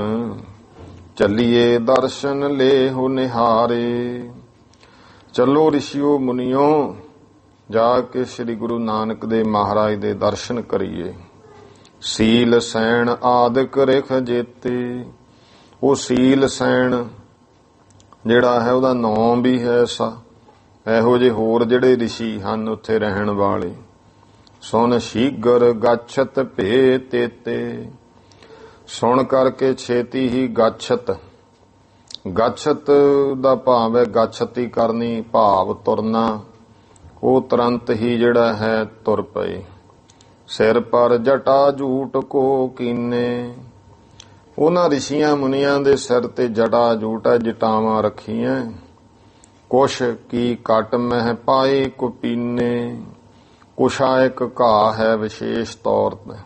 ਚੱਲੀਏ ਦਰਸ਼ਨ ਲੈ ਹੋ ਨਿਹਾਰੇ, ਚਲੋ ਰਿਸ਼ੀਓ ਮੁਨੀਓ ਜਾ ਕੇ ਸ੍ਰੀ ਗੁਰੂ ਨਾਨਕ ਦੇ ਮਹਾਰਾਜ ਦੇ ਦਰਸ਼ਨ ਕਰੀਏ। ਸੀਲ ਸੈਣ ਆਦਿਕ ਰਿਖ ਜੇਤੇ, ਉਹ ਸੀਲ ਸੈਣ ਜਿਹੜਾ ਹੈ ਉਹਦਾ ਨਾਮ ਵੀ ਹੈ ਐਸਾ। ਇਹੋ ਜਿਹੇ ਹੋਰ ਜਿਹੜੇ ਰਿਸ਼ੀ ਹਨ ਉੱਥੇ ਰਹਿਣ ਵਾਲੇ। ਸੁਣ ਸ਼ੀਗਰ ਗਾਛਤ ਭੇ ਤੇਤੇ, ਸੁਣ ਕਰਕੇ ਛੇਤੀ ਹੀ ਗਾਛਤ। ਗਾਛਤ ਦਾ ਭਾਵ ਹੈ ਗਾਛਤੀ ਕਰਨੀ, ਭਾਵ ਤੁਰਨਾ। ਉਹ ਤੁਰੰਤ ਹੀ ਜਿਹੜਾ ਹੈ ਤੁਰ ਪਏ। ਸਿਰ ਪਰ ਜਟਾ ਜੂਟ ਕੋ ਕੀਨੇ, ਉਹਨਾਂ ਰਿਸ਼ੀਆਂ ਮੁਨੀਆਂ ਦੇ ਸਿਰ ਤੇ ਜਟਾ ਜੂਟਾ ਜਟਾਵਾਂ ਰੱਖੀਆਂ। ਕੁਛ ਕੀ ਕਟ ਮਹਿ ਪਾਏ ਕੁਪੀਨੇ। ਕੁਛਾ ਇੱਕ ਘਾਹ ਹੈ ਵਿਸ਼ੇਸ਼ ਤੌਰ ਤੇ।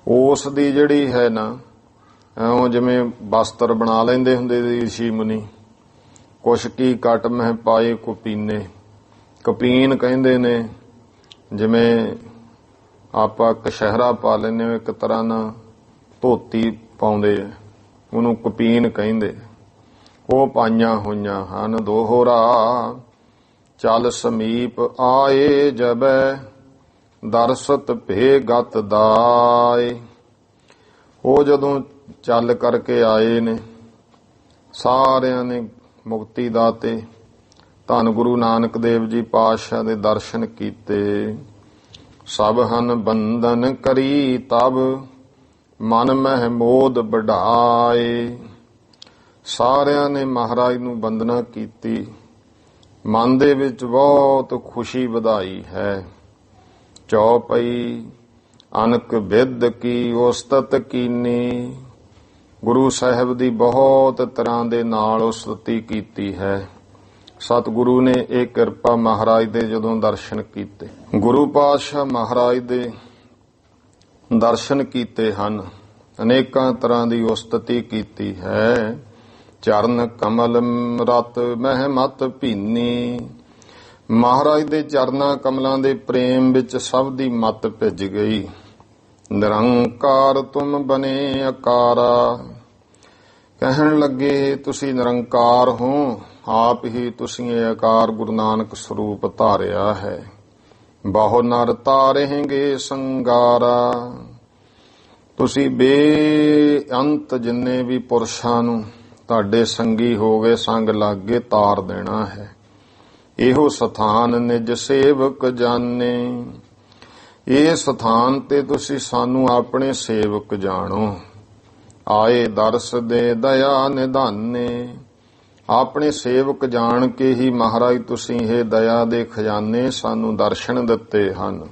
ਉਸ ਦੀ ਜਿਹੜੀ ਹੈ ਨਾ, ਇਉਂ ਜਿਵੇਂ ਵਸਤਰ ਬਣਾ ਲੈਂਦੇ ਹੁੰਦੇ ਸੀ ਰਿਸ਼ੀ ਮੁਨੀ। ਕੁਛ ਕੀ ਕਟ ਮਹਿ ਪਾਏ ਕੁਪੀਨੇ। ਕਪੀਨ ਕਹਿੰਦੇ ਨੇ, ਜਿਵੇਂ ਆਪਾਂ ਕਸ਼ਹਿਰਾ ਪਾ ਲੈਂਦੇ ਹਾਂ, ਇੱਕ ਤਰ੍ਹਾਂ ਨਾਲ ਧੋਤੀ ਪਾਉਂਦੇ ਆ, ਉਹਨੂੰ ਕਪੀਨ ਕਹਿੰਦੇ। ਉਹ ਪਾਈਆਂ ਹੋਈਆਂ ਹਨ। ਦੋਹਰਾ ਚੱਲ ਸਮੀਪ ਆਏ ਜਬੈ, ਦਰਸਤ ਭੇ ਗਤ ਦਾਏ। ਉਹ ਜਦੋਂ ਚੱਲ ਕਰਕੇ ਆਏ ਨੇ, ਸਾਰਿਆਂ ਨੇ ਮੁਕਤੀ ਦਾਤੇ। ਧੰਨ ਗੁਰੂ ਨਾਨਕ ਦੇਵ ਜੀ ਪਾਤਸ਼ਾਹ ਦੇ ਦਰਸ਼ਨ ਕੀਤੇ। ਸਭ ਹਨ ਬੰਧਨ ਕਰੀ ਤਬ, ਮਨ ਮਹਿ ਮੋਦ ਵਢਾਏ। ਸਾਰਿਆਂ ਨੇ ਮਹਾਰਾਜ ਨੂੰ ਵੰਦਨਾ ਕੀਤੀ। ਮਨ ਦੇ ਵਿੱਚ ਬਹੁਤ ਖੁਸ਼ੀ ਵਧਾਈ ਹੈ। ਚੌਪਈ ਅਨਕ ਵਿਦ ਕੀ ਉਸਤਤ ਕੀਨੀ। ਗੁਰੂ ਸਾਹਿਬ ਦੀ ਬਹੁਤ ਤਰ੍ਹਾਂ ਦੇ ਨਾਲ ਉਸਤਤੀ ਕੀਤੀ ਹੈ। ਸਤਿਗੁਰੂ ਨੇ ਇਹ ਕਿਰਪਾ ਮਹਾਰਾਜ ਦੇ ਜਦੋਂ ਦਰਸ਼ਨ ਕੀਤੇ, ਗੁਰੂ ਪਾਤਸ਼ਾਹ ਮਹਾਰਾਜ ਦੇ ਦਰਸ਼ਨ ਕੀਤੇ ਹਨ, ਅਨੇਕਾਂ ਤਰ੍ਹਾਂ ਦੀ ਉਸਤਤੀ ਕੀਤੀ ਹੈ। ਚਰਨ ਕਮਲ ਰਤ ਮਹਿ ਮਤ ਭੀਨੀ। ਮਹਾਰਾਜ ਦੇ ਚਰਨਾਂ ਕਮਲਾਂ ਦੇ ਪ੍ਰੇਮ ਵਿੱਚ ਸਭ ਦੀ ਮਤ ਭਿੱਜ ਗਈ। ਨਿਰੰਕਾਰ ਤੁਮ ਬਨੇ ਆਕਾਰਾ। ਕਹਿਣ ਲੱਗੇ ਤੁਸੀਂ ਨਿਰੰਕਾਰ ਹੋ, ਆਪ ਹੀ ਤੁਸੀਂ ਇਹ ਆਕਾਰ ਗੁਰੂ ਨਾਨਕ ਸਰੂਪ ਧਾਰਿਆ ਹੈ। ਬਹੁ ਨਰ ਤਾਰਹਿਗੇ ਸੰਗਾਰਾ। ਤੁਸੀਂ ਬੇਅੰਤ ਜਿੰਨੇ ਵੀ ਪੁਰਸ਼ਾਂ ਨੂੰ ਤੁਹਾਡੇ ਸੰਗੀ ਹੋ ਗਏ, ਸੰਗ ਲਾਗੇ ਤਾਰ ਦੇਣਾ ਹੈ। ਇਹੋ ਸਥਾਨ ਨਿਜ ਸੇਵਕ ਜਾਣੇ। ਇਹ ਸਥਾਨ ਤੇ ਤੁਸੀਂ ਸਾਨੂੰ ਆਪਣੇ ਸੇਵਕ ਜਾਣੋ। ਆਏ ਦਰਸ ਦੇ ਦਇਆ ਨਿਧਾਨੇ। ਆਪਣੇ ਸੇਵਕ ਜਾਣ ਕੇ ਹੀ ਮਹਾਰਾਜ ਤੁਸੀਂ ਇਹ ਦਇਆ ਦੇ ਖਜ਼ਾਨੇ ਸਾਨੂੰ ਦਰਸ਼ਨ ਦਿੱਤੇ ਹਨ।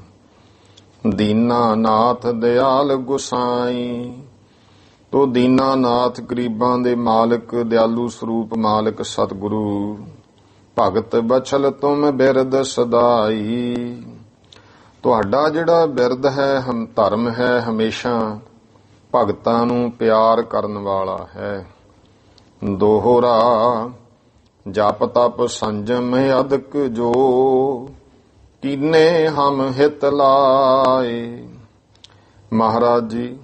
ਦੀਨਾ ਨਾਥ ਦਿਆਲ ਗੁਸਾਈ। ਤੋ ਦੀਨਾ ਨਾਥ ਗਰੀਬਾਂ ਦੇ ਮਾਲਕ, ਦਿਆਲੂ ਸਰੂਪ ਮਾਲਕ ਸਤਿਗੁਰੂ। ਭਗਤ ਬਛਲ ਤੁਮ ਬਿਰਦ ਸਦਾਈ। ਤੁਹਾਡਾ ਜਿਹੜਾ ਬਿਰਦ ਹੈ, ਧਰਮ ਹੈ, ਹਮੇਸ਼ਾ ਭਗਤਾਂ ਨੂੰ ਪਿਆਰ ਕਰਨ ਵਾਲਾ ਹੈ। ਦੋਹਰਾ ਜਪ ਤਪ ਸੰਜਮ ਅਦਕ ਜੋ, ਕੀਨੇ ਹਮ ਹਿਤ ਲਾਏ। ਮਹਾਰਾਜ ਜੀ,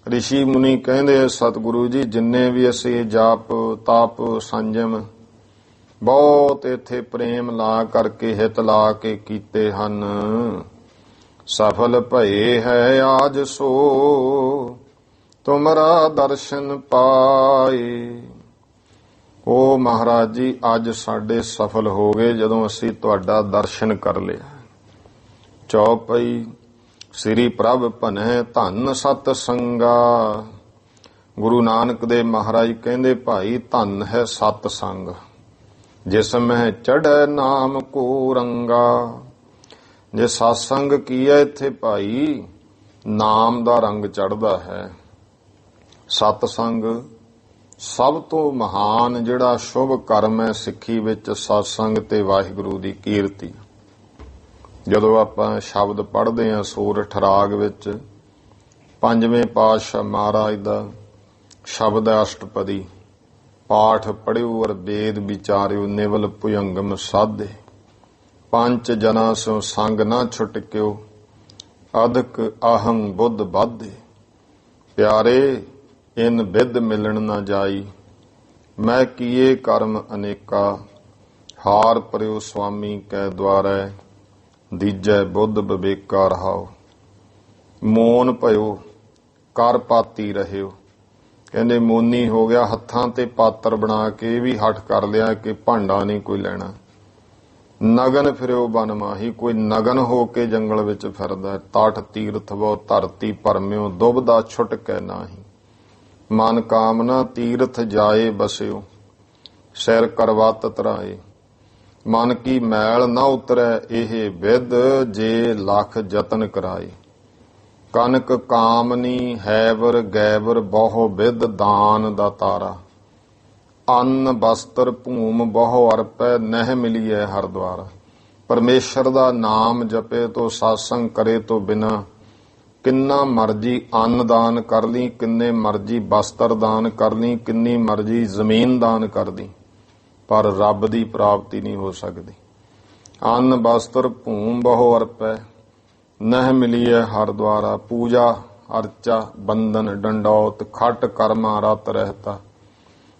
ਰਿਸ਼ੀ ਮੁਨੀ ਕਹਿੰਦੇ ਸਤਿਗੁਰੂ ਜੀ, ਜਿੰਨੇ ਵੀ ਅਸੀਂ ਜਪ ਤਪ ਸੰਜਮ ਬਹੁਤ ਇੱਥੇ ਪ੍ਰੇਮ ਲਾ ਕਰਕੇ, ਹਿਤ ਲਾ ਕੇ ਕੀਤੇ ਹਨ, ਸਫਲ ਭਏ ਹੈ ਆਜ ਸੋ, ਤੁਮਰਾ ਦਰਸ਼ਨ ਪਾਏ। ਉਹ ਮਹਾਰਾਜ ਜੀ, ਅੱਜ ਸਾਡੇ ਸਫਲ ਹੋ ਗਏ ਜਦੋਂ ਅਸੀਂ ਤੁਹਾਡਾ ਦਰਸ਼ਨ ਕਰ ਲਿਆ। ਚੌਪਈ ਸ੍ਰੀ ਪ੍ਰਭ ਭਨੈ ਧੰਨ ਸਤ ਸੰਗਾ। ਗੁਰੂ ਨਾਨਕ ਦੇਵ ਮਹਾਰਾਜ ਕਹਿੰਦੇ, ਭਾਈ ਧੰਨ ਹੈ ਸਤ ਸੰਗ, ਜਿਸ ਮਹਿ ਚੜ੍ਹੈ ਨਾਮ ਕੋ ਰੰਗਾ। ਜੇ ਸਤਸੰਗ ਕੀ ਹੈ ਇੱਥੇ ਭਾਈ, ਨਾਮ ਦਾ ਰੰਗ ਚੜ੍ਹਦਾ ਹੈ। ਸਤਸੰਗ ਸਭ ਤੋਂ ਮਹਾਨ ਜਿਹੜਾ ਸ਼ੁਭ ਕਰਮ ਹੈ ਸਿੱਖੀ ਵਿੱਚ, ਸਤਸੰਗ ਤੇ ਵਾਹਿਗੁਰੂ ਦੀ ਕੀਰਤੀ। ਜਦੋਂ ਆਪਾਂ ਸ਼ਬਦ ਪੜ੍ਹਦੇ ਹਾਂ ਸੂਰਠ ਰਾਗ ਵਿੱਚ, ਪੰਜਵੇਂ ਪਾਤਸ਼ਾਹ ਮਹਾਰਾਜ ਦਾ ਸ਼ਬਦ ਅਸ਼ਟਪਦੀ ਪਾਠ ਪੜਿਓ ਅਰ ਵੇਦ ਵਿਚਾਰਿਓ, ਨਿਵਲ ਭੁਜੰਗਮ ਸਾਧੇ। ਪੰਜ ਜਨਾ ਸੋ ਸੰਗ ਨਾ ਛੁਟਕਿਓ, ਅਧਿਕ ਅਹੰ ਬੁੱਧ ਬਾਧੇ। ਪਿਆਰੇ ਇਨ ਵਿਦ ਮਿਲਣ ਨਾ ਜਾਈ, ਮੈਂ ਕੀਏ ਕਰਮ ਅਨੇਕਾ। ਹਾਰ ਪਰਿਓ ਸੁਆਮੀ ਕੈ ਦੁਆਰੈ, ਦੀਜੈ ਬੁੱਧ ਵਿਵੇਕਾ ਰਹਾਓ। ਮੋਨ ਭਇਓ ਕਰ ਪਾਤੀ ਰਹਿਓ। ਕਹਿੰਦੇ ਮੋਨੀ ਹੋ ਗਿਆ, ਹੱਥਾਂ ਤੇ ਪਾਤਰ ਬਣਾ ਕੇ ਇਹ ਵੀ ਹੱਠ ਕਰ ਲਿਆ ਕਿ ਭਾਂਡਾ ਨਹੀਂ ਕੋਈ ਲੈਣਾ। ਨਗਨ ਫਿਰਿਓ ਬਨ ਮਾਹੀ, ਕੋਈ ਨਗਨ ਹੋ ਕੇ ਜੰਗਲ ਵਿੱਚ ਫਿਰਦਾ। ਤਟ ਤੀਰਥ ਵੋ ਧਰਤੀ ਭਰਮਿਓ, ਦੁਬਦਾ ਛੁਟਕੈ ਨਾਹੀ। ਮਨ ਕਾਮਨਾ ਤੀਰਥ ਜਾਏ ਬਸਿਓ, ਸਿਰ ਕਰਵਤ ਤਰਾਏ। ਮਨ ਕੀ ਮੈਲ ਨਾ ਉਤਰੈ ਇਹ ਵਿਦ, ਜੇ ਲੱਖ ਯਤਨ ਕਰਾਏ। ਕਨਕ ਕਾਮਨੀ ਹੈਵਰ ਗੈਵਰ, ਬਹੁ ਵਿਦ ਦਾਨ ਦਾ ਤਾਰਾ। ਅੰਨ ਬਸਤਰ ਭੂਮ ਬਹੁ ਅਰਪੈ ਨਹਿ ਮਿਲੀਐ ਹਰ ਦਵਾਰ। ਪਰਮੇਸ਼ਰ ਦਾ ਨਾਮ ਜਪੇ ਤੋ ਸਾਸੰਗ ਕਰੇ ਤੋ ਬਿਨਾ ਕਿੰਨਾ ਮਰਜੀ ਅੰਨ ਦਾਨ ਕਰ ਲਈ, ਕਿੰਨੇ ਮਰਜੀ ਬਸਤਰ ਦਾਨ ਕਰ ਲਈ, ਕਿੰਨੀ ਮਰਜੀ ਜ਼ਮੀਨ ਦਾਨ ਕਰ ਲਈ, ਪਰ ਰੱਬ ਦੀ ਪ੍ਰਾਪਤੀ ਨਹੀਂ ਹੋ ਸਕਦੀ। ਅੰਨ ਬਸਤਰ ਭੂਮ ਬਹੁ ਅਰਪੈ ਨਹਿ ਮਿਲੀਐ ਹਰ ਦਵਾਰਾ। ਪੂਜਾ ਅਰਚਾ ਬੰਧਨ ਡੰਡੌਤ ਖਟ ਕਰਮਾ ਰਤ ਰਹਿਤਾ।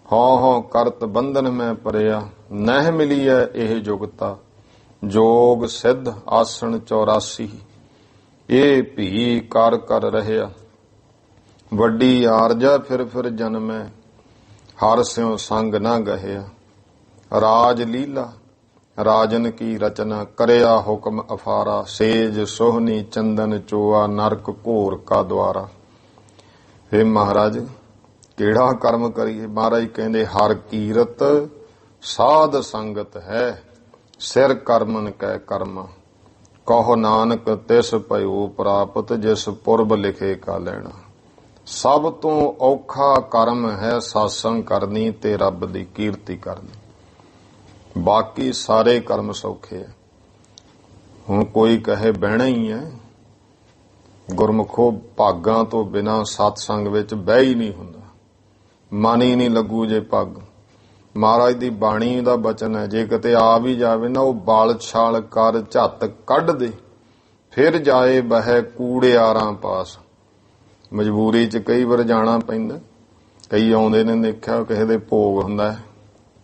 ਹਉ ਹਉ ਕਰਤ ਬੰਧਨ ਮੈਂ ਪਰਿਆ ਨਹਿ ਮਿਲੀਐ ਇਹ ਜੁਗਤਾ। ਜੋਗ ਸਿੱਧ ਆਸਣ 84 ਇਹ ਭੀ ਕਰ ਕਰ ਰਹਿਆ। ਵੱਡੀ ਆਰਜਾ ਫਿਰ ਜਨਮੈ ਹਰ ਸਿਉ ਸੰਗ ਨਾ ਗਹਿਆ। ਰਾਜ ਲੀਲਾ ਰਾਜਨ ਕੀ ਰਚਨਾ ਕਰਿਆ ਹੁਕਮ ਅਫਾਰਾ। ਸੇਜ ਸੋਹਣੀ ਚੰਦਨ ਚੋਆ ਨਰਕ ਘੋਰ ਕਾ ਦਵਾਰਾ। ਹੇ ਮਹਾਰਾਜ ਕਿਹੜਾ ਕਰਮ ਕਰੀਏ। ਮਹਾਰਾਜ ਕਹਿੰਦੇ ਹਰ ਕੀਰਤ ਸਾਧ ਸੰਗਤ ਹੈ ਸਿਰ ਕਰਮਨ ਕੈ ਕਰਮਾ। ਕਹੋ ਨਾਨਕ ਤਿਸ ਭਇਓ ਪ੍ਰਾਪਤ ਜਿਸ ਪੁਰਬ ਲਿਖੇ ਕਾ ਲੈਣਾ। ਸਭ ਤੋਂ ਔਖਾ ਕਰਮ ਹੈ ਸਾਸੰਗ ਕਰਨੀ ਤੇ ਰੱਬ ਦੀ ਕੀਰਤੀ ਕਰਨੀ। ਬਾਕੀ ਸਾਰੇ ਕਰਮ ਸੌਖੇ ਹੈ। ਹੁਣ ਕੋਈ ਕਹੇ ਬਹਿਣਾ ਹੀ ਹੈ। ਗੁਰਮੁਖੋ ਭਾਗਾਂ ਤੋਂ ਬਿਨਾਂ ਸਤਸੰਗ ਵਿੱਚ ਬਹਿ ਹੀ ਨਹੀਂ ਹੁੰਦਾ। ਮਨ ਹੀ ਨਹੀਂ ਲੱਗੂ ਜੇ ਪੱਗ। ਮਹਾਰਾਜ ਦੀ ਬਾਣੀ ਦਾ ਬਚਨ ਹੈ, ਜੇ ਕਿਤੇ ਆ ਵੀ ਜਾਵੇ ਨਾ ਉਹ ਬਾਲ ਛਾਲ ਕਰ ਝੱਤ ਕੱਢ ਦੇ ਫਿਰ ਜਾਏ ਬਹਿ ਕੂੜਿਆਰਾਂ ਪਾਸ। ਮਜਬੂਰੀ 'ਚ ਕਈ ਵਾਰ ਜਾਣਾ ਪੈਂਦਾ। ਕਈ ਆਉਂਦੇ ਨੇ ਦੇਖਿਆ ਕਿਸੇ ਦੇ ਭੋਗ ਹੁੰਦਾ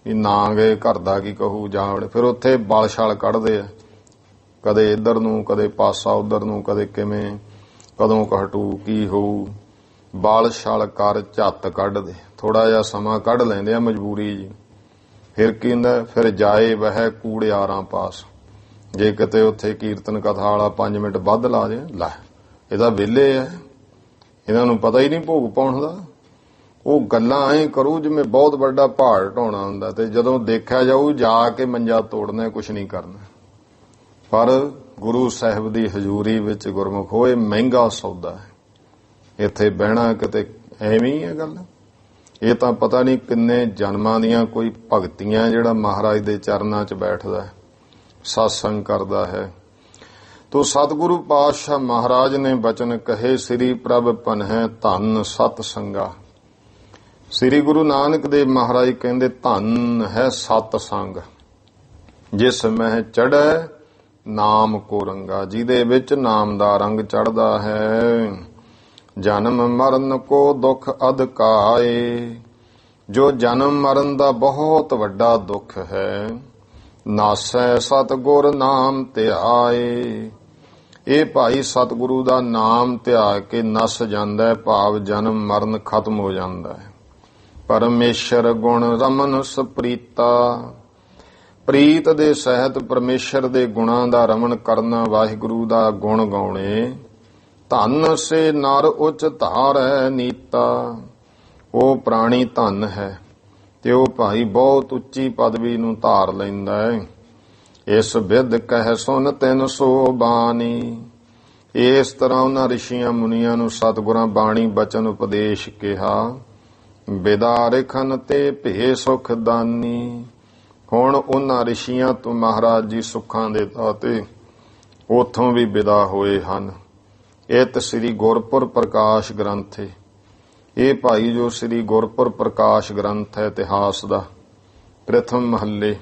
ਵੀ ਨਾ ਗਏ ਘਰ ਦਾ ਕੀ ਕਹੂ ਜਾਣ, ਫਿਰ ਉੱਥੇ ਬਾਲ ਛਾਲ ਕੱਢਦੇ ਆ। ਕਦੇ ਇੱਧਰ ਨੂੰ ਕਦੇ ਪਾਸਾ ਉੱਧਰ ਨੂੰ ਕਦੇ ਕਿਵੇਂ ਕਦੋਂ ਹਟੂ ਕੀ ਹੋਊ। ਬਾਲ ਛਾਲ ਕਰ ਝੱਤ ਕੱਢ ਦੇ। ਥੋੜਾ ਜਿਹਾ ਸਮਾਂ ਕੱਢ ਲੈਂਦੇ ਆ ਮਜਬੂਰੀ ਜੀ। ਫਿਰ ਕੀ ਹੁੰਦਾ ਫਿਰ ਜਾਏ ਵਹਿ ਕੂੜਿਆਰਾਂ ਪਾਸ। ਜੇ ਕਿਤੇ ਉੱਥੇ ਕੀਰਤਨ ਕਥਾ ਵਾਲਾ 5 ਮਿੰਟ ਵੱਧ ਲਾ ਦੇ ਲੈ ਇਹਦਾ ਵਿਹਲੇ ਆ, ਇਹਨਾਂ ਨੂੰ ਪਤਾ ਹੀ ਨਹੀਂ ਭੋਗ ਪਾਉਣ ਦਾ। ਉਹ ਗੱਲਾਂ ਐਂ ਕਰੂ ਜਿਵੇਂ ਬਹੁਤ ਵੱਡਾ ਪਹਾੜ ਢਾਉਣਾ ਹੁੰਦਾ ਤੇ ਜਦੋਂ ਦੇਖਿਆ ਜਾਊ ਜਾ ਕੇ ਮੰਜਾ ਤੋੜਨਾ, ਕੁਛ ਨਹੀਂ ਕਰਨਾ। ਪਰ ਗੁਰੂ ਸਾਹਿਬ ਦੀ ਹਜ਼ੂਰੀ ਵਿੱਚ ਗੁਰਮੁਖ ਹੋਏ ਮਹਿੰਗਾ ਸੌਦਾ ਹੈ। ਇੱਥੇ ਬਹਿਣਾ ਕਿਤੇ ਐਵੇਂ ਹੀ ਹੈ ਗੱਲ। ਇਹ ਤਾਂ ਪਤਾ ਨਹੀਂ ਕਿੰਨੇ ਜਨਮਾਂ ਦੀਆਂ ਕੋਈ ਭਗਤੀਆਂ ਜਿਹੜਾ ਮਹਾਰਾਜ ਦੇ ਚਰਨਾਂ 'ਚ ਬੈਠਦਾ ਸਤਸੰਗ ਕਰਦਾ ਹੈ। ਤੋ ਸਤਿਗੁਰੂ ਪਾਤਸ਼ਾਹ ਮਹਾਰਾਜ ਨੇ ਬਚਨ ਕਹੇ ਸ੍ਰੀ ਪ੍ਰਭ ਭਨਹਿ ਧਨ ਸਤ ਸੰਗਾ। ਸ੍ਰੀ ਗੁਰੂ ਨਾਨਕ ਦੇਵ ਮਹਾਰਾਜ ਕਹਿੰਦੇ ਧਨ ਹੈ ਸਤ ਸੰਗ ਜਿਸ ਮਹਿ ਚੜ੍ਹੈ ਨਾਮ ਕੋ ਰੰਗਾ। ਜਿਹਦੇ ਵਿੱਚ ਨਾਮ ਦਾ ਰੰਗ ਚੜ੍ਹਦਾ ਹੈ। ਜਨਮ ਮਰਨ ਕੋ ਦੁੱਖ ਅਧਿਕਾਏ। ਜੋ ਜਨਮ ਮਰਨ ਦਾ ਬਹੁਤ ਵੱਡਾ ਦੁੱਖ ਹੈ ਨਾਸੈ ਸਤਿਗੁਰ ਨਾਮ ਧਿਆਏ। ਇਹ ਭਾਈ ਸਤਿਗੁਰੂ ਦਾ ਨਾਮ ਧਿਆ ਕੇ ਨਸ ਜਾਂਦਾ ਹੈ, ਭਾਵ ਜਨਮ ਮਰਨ ਖਤਮ ਹੋ ਜਾਂਦਾ ਹੈ। ਪਰਮੇਸ਼ਰ ਗੁਣ ਰਮਨ ਸਪ੍ਰੀਤਾ। ਪ੍ਰੀਤ ਦੇ ਸਹਿਤ ਪਰਮੇਸ਼ਰ ਦੇ ਗੁਣਾਂ ਦਾ ਰਮਨ ਕਰਨਾ, ਵਾਹਿਗੁਰੂ ਦਾ ਗੁਣ ਗਾਉਣੇ। ਧਨ ਸੇ ਨਰ ਉੱਚ ਧਾਰੈ ਨੀਤਾ। ਉਹ ਪ੍ਰਾਣੀ ਧਨ ਹੈ ਤੇ ਉਹ ਭਾਈ ਬਹੁਤ ਉੱਚੀ ਪਦਵੀ ਨੂੰ ਧਾਰ ਲੈਂਦਾ ਹੈ। ਇਸ ਵਿਦ ਕਹਿ ਸੁਨ ਤਿਨ ਸੋ ਬਾਣੀ। ਇਸ ਤਰ੍ਹਾਂ ਉਹਨਾਂ ਰਿਸ਼ੀਆਂ ਮੁਨੀਆਂ ਨੂੰ ਸਤਿਗੁਰਾਂ ਬਾਣੀ ਬਚਨ ਉਪਦੇਸ਼ ਕਿਹਾ। ਵਿਦਾ ਰਿਖਨ ਤੇ ਭੇ ਸੁਖ ਦਾਨੀ। ਹੁਣ ਉਹਨਾਂ ਰਿਸ਼ੀਆਂ ਤੋਂ ਮਹਾਰਾਜ ਜੀ ਸੁੱਖਾਂ ਦੇ ਦਾਤੇ ਉਥੋਂ ਵੀ ਵਿਦਾ ਹੋਏ ਹਨ। ਇਹ ਸ੍ਰੀ ਗੁਰਪੁਰ ਪ੍ਰਕਾਸ਼ ਗ੍ਰੰਥ ਹੈ। ਇਹ ਭਾਈ ਜੋ ਸ੍ਰੀ ਗੁਰਪੁਰ ਪ੍ਰਕਾਸ਼ ਗ੍ਰੰਥ ਹੈ ਇਤਿਹਾਸ ਦਾ, ਪ੍ਰਥਮ ਮਹੱਲੇ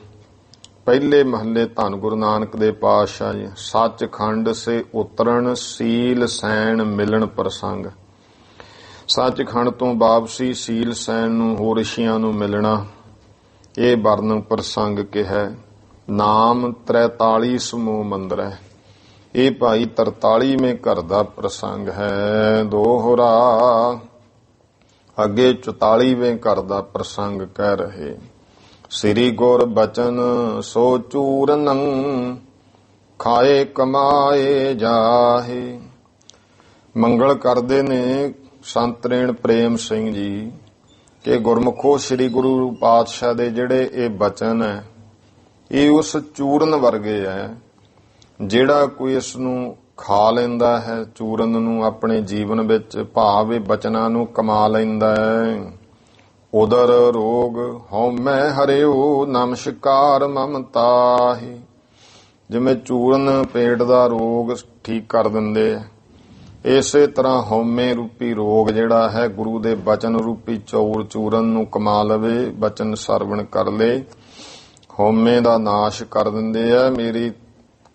ਪਹਿਲੇ ਮਹੱਲੇ ਧੰਨ ਗੁਰੂ ਨਾਨਕ ਦੇ ਪਾਤਸ਼ਾਹ ਜੀ। ਸੱਚਖੰਡ ਸੇ ਉਤਰਨ ਸੀਲ ਸੈਣ ਮਿਲਣ ਪ੍ਰਸੰਗ। ਸੱਚਖੰਡ ਤੋਂ ਵਾਪਸੀ ਸੀਲ ਸੈਣ ਨੂੰ ਹੋਰ ਰਿਸ਼ੀਆਂ ਨੂੰ ਮਿਲਣਾ, ਇਹ ਵਰਣਨ ਪ੍ਰਸੰਗ ਕਿਹਾ। ਨਾਮ 43 ਸਮੂਹ ਮੰਦਰ ਹੈ। ਇਹ ਭਾਈ 43ਵੇਂ ਘਰ ਦਾ ਪ੍ਰਸੰਗ ਹੈ। ਦੋਹਰਾ ਅੱਗੇ 44ਵੇਂ ਘਰ ਦਾ ਪ੍ਰਸੰਗ ਕਹਿ ਰਹੇ। ਸ੍ਰੀ ਗੁਰ ਬਚਨ ਸੋ ਚੂਰਨੰ ਖਾਏ ਕਮਾਏ ਜਾਹੇ। ਮੰਗਲ ਕਰਦੇ ਨੇ ਸੰਤਰੇਣ ਪ੍ਰੇਮ ਸਿੰਘ ਜੀ ਕਿ ਗੁਰਮੁਖੋ ਸ੍ਰੀ ਗੁਰੂ ਪਾਤਸ਼ਾਹ ਦੇ ਜਿਹੜੇ ਇਹ ਬਚਨ ਹੈ ਇਹ ਉਸ ਚੂਰਨ ਵਰਗੇ ਹੈ ਜਿਹੜਾ ਕੋਈ ਇਸ ਨੂੰ ਖਾ ਲੈਂਦਾ ਹੈ, ਚੂਰਨ ਨੂੰ ਆਪਣੇ ਜੀਵਨ ਵਿੱਚ ਭਾਵ ਇਹ ਬਚਨਾਂ ਨੂੰ ਕਮਾ ਲੈਂਦਾ ਹੈ ਉਦਰ ਰੋਗ ਹਉਮੈ ਹਰਿਓ ਨਮਸਕਾਰ ਮਮਤਾਹੀ। ਜਿਵੇਂ ਚੂਰਨ ਪੇਟ ਦਾ ਰੋਗ ਠੀਕ ਕਰ ਦਿੰਦੇ ਆ, ਇਸੇ ਤਰ੍ਹਾਂ ਹਉਮੈ ਰੂਪੀ ਰੋਗ ਜਿਹੜਾ ਹੈ ਗੁਰੂ ਦੇ ਬਚਨ ਰੂਪੀ ਚੌਰ ਚੂਰਨ ਨੂੰ ਕਮਾ ਲਵੇ, ਬਚਨ ਸਰਵਣ ਕਰ ਲੇ, ਹਉਮੈ ਦਾ ਨਾਸ਼ ਕਰ ਦਿੰਦੇ ਆ। ਮੇਰੀ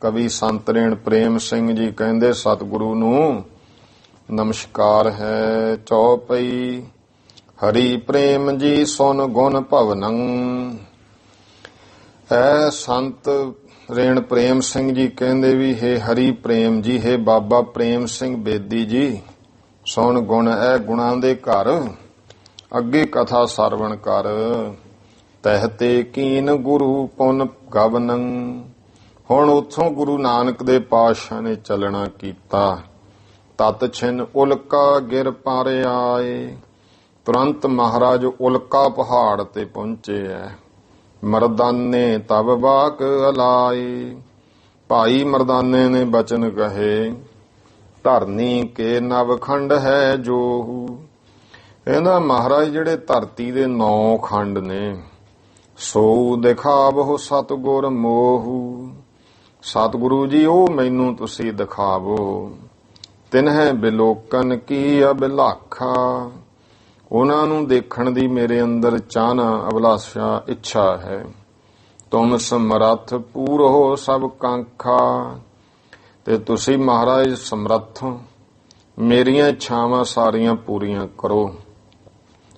ਕਵੀ ਸੰਤ ਰੇਣ ਪ੍ਰੇਮ ਸਿੰਘ ਜੀ ਕਹਿੰਦੇ ਸਤਿਗੁਰੂ ਨੂੰ ਨਮਸਕਾਰ ਹੈ। ਚੌਪਈ ਹਰੀ ਪ੍ਰੇਮ ਜੀ ਸੁਨ ਗੁਣ ਭਵਨੰ। ਹੈ ਸੰਤ ਰੇਣ ਪ੍ਰੇਮ ਸਿੰਘ ਜੀ ਕਹਿੰਦੇ ਵੀ ਹੈ ਹਰੀ ਪ੍ਰੇਮ ਜੀ, ਹੈ ਬਾਬਾ ਪ੍ਰੇਮ ਸਿੰਘ ਬੇਦੀ ਜੀ, ਸੁਣ ਗੁਣ ਐ ਗੁਣਾਂ ਦੇ ਘਰ, ਅੱਗੇ ਕਥਾ ਸਰਵਣ ਕਰ, ਤਹਿਤੇ ਕੀਨ ਗੁਰੂ ਪੁਨ ਗਵਨੰ। ਹੁਣ ਉੱਥੋਂ ਗੁਰੂ ਨਾਨਕ ਦੇ ਪਾਤਸ਼ਾਹ ਨੇ ਚੱਲਣਾ ਕੀਤਾ। ਤਤ ਛਿਨ ਉਲਕਾ ਗਿਰ ਪਰ ਆਏ। ਤੁਰੰਤ ਮਹਾਰਾਜ ਉਲਕਾ ਪਹਾੜ ਤੇ ਪਹੁੰਚੇ ਐ। ਮਰਦਾਨੇ ਤਬ ਬਾਕ ਅਲਾਈ। ਭਾਈ ਮਰਦਾਨੇ ਨੇ ਬਚਨ ਕਹੇ, ਧਰਨੀ ਕੇ ਨਵਖੰਡ ਹੈ ਜੋਹੂ। ਕਹਿੰਦਾ ਮਹਾਰਾਜ ਜਿਹੜੇ ਧਰਤੀ ਦੇ 9 ਖੰਡ ਨੇ, ਸੋ ਦਿਖਾਵੋ ਸਤਿਗੁਰ ਮੋਹੂ। ਸਤਿਗੁਰੂ ਜੀ ਉਹ ਮੈਨੂੰ ਤੁਸੀਂ ਦਿਖਾਵੋ। ਤਿਨਹਿ ਬਿਲੋਕਨ ਕੀ ਅਭਿਲਾਖਾ। ਉਹਨਾਂ ਨੂੰ ਦੇਖਣ ਦੀ ਮੇਰੇ ਅੰਦਰ ਚਾਹਨਾ ਅਭਿਲਾਸ਼ਾ ਇੱਛਾ ਹੈ। ਤੁਮ ਸਮਰੱਥ ਪੂਰੋ ਸਭ ਕਾਂਖਾ। ਤੇ ਤੁਸੀਂ ਮਹਾਰਾਜ ਸਮਰੱਥ ਹੋ, ਮੇਰੀਆਂ ਇੱਛਾਵਾਂ ਸਾਰੀਆਂ ਪੂਰੀਆਂ ਕਰੋ।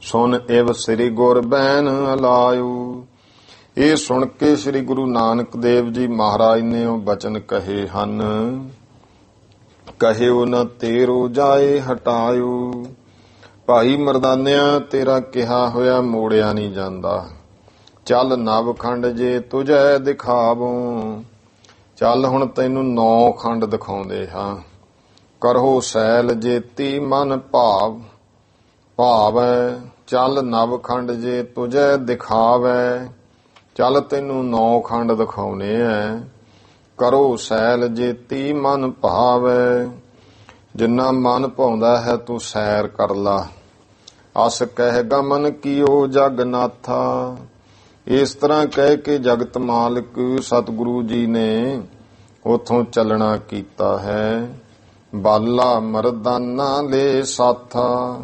ਸੁਨ ਇਵ ਸ੍ਰੀ ਗੁਰ ਬੈਨ ਅਲਾਇਓ। ਇਹ ਸੁਣ ਕੇ ਸ੍ਰੀ ਗੁਰੂ ਨਾਨਕ ਦੇਵ ਜੀ ਮਹਾਰਾਜ ਨੇ ਉਹ ਬਚਨ ਕਹੇ ਹਨ, ਕਹਿਓ ਨ ਤੇਰੋ ਜਾਏ ਹਟਾਇਓ। ਭਾਈ ਮਰਦਾਨਿਆ ਤੇਰਾ ਕਿਹਾ ਹੋਇਆ ਮੋੜਿਆ ਨਹੀਂ ਜਾਂਦਾ। ਚੱਲ ਨਵਖੰਡ ਜੇ ਤੁਝੈ ਦਿਖਾਵੋ। ਚੱਲ ਹੁਣ ਤੈਨੂੰ 9 ਖੰਡ ਦਿਖਾਉਂਦੇ ਹਾਂ। ਕਰੋ ਸੈਲ ਜੇਤੀ ਮਨ ਭਾਵ। ਭਾਵੈ ਚੱਲ ਨਵਖੰਡ ਜੇ ਤੁਝੈ ਦਿਖਾਵੈ। ਚੱਲ ਤੈਨੂੰ 9 ਖੰਡ ਦਿਖਾਉਣੇ ਐ। ਕਰੋ ਸੈਲ ਜੇਤੀ ਮਨ ਭਾਵੈ। ਜਿੰਨਾ ਮਨ ਭਾਉਂਦਾ ਹੈ ਤੂੰ ਸੈਰ ਕਰ ਲਾ। ਅਸ ਕਹਿ ਗਮਨ ਕੀਓ ਜਗਨਾਥਾ। ਇਸ ਤਰ੍ਹਾਂ ਕਹਿ ਕੇ ਜਗਤ ਮਾਲਕ ਸਤਿਗੁਰੂ ਜੀ ਨੇ ਉਥੋਂ ਚੱਲਣਾ ਕੀਤਾ ਹੈ। ਬਾਲਾ ਮਰਦਾਨਾ ਲੈ ਸਾਥਾ।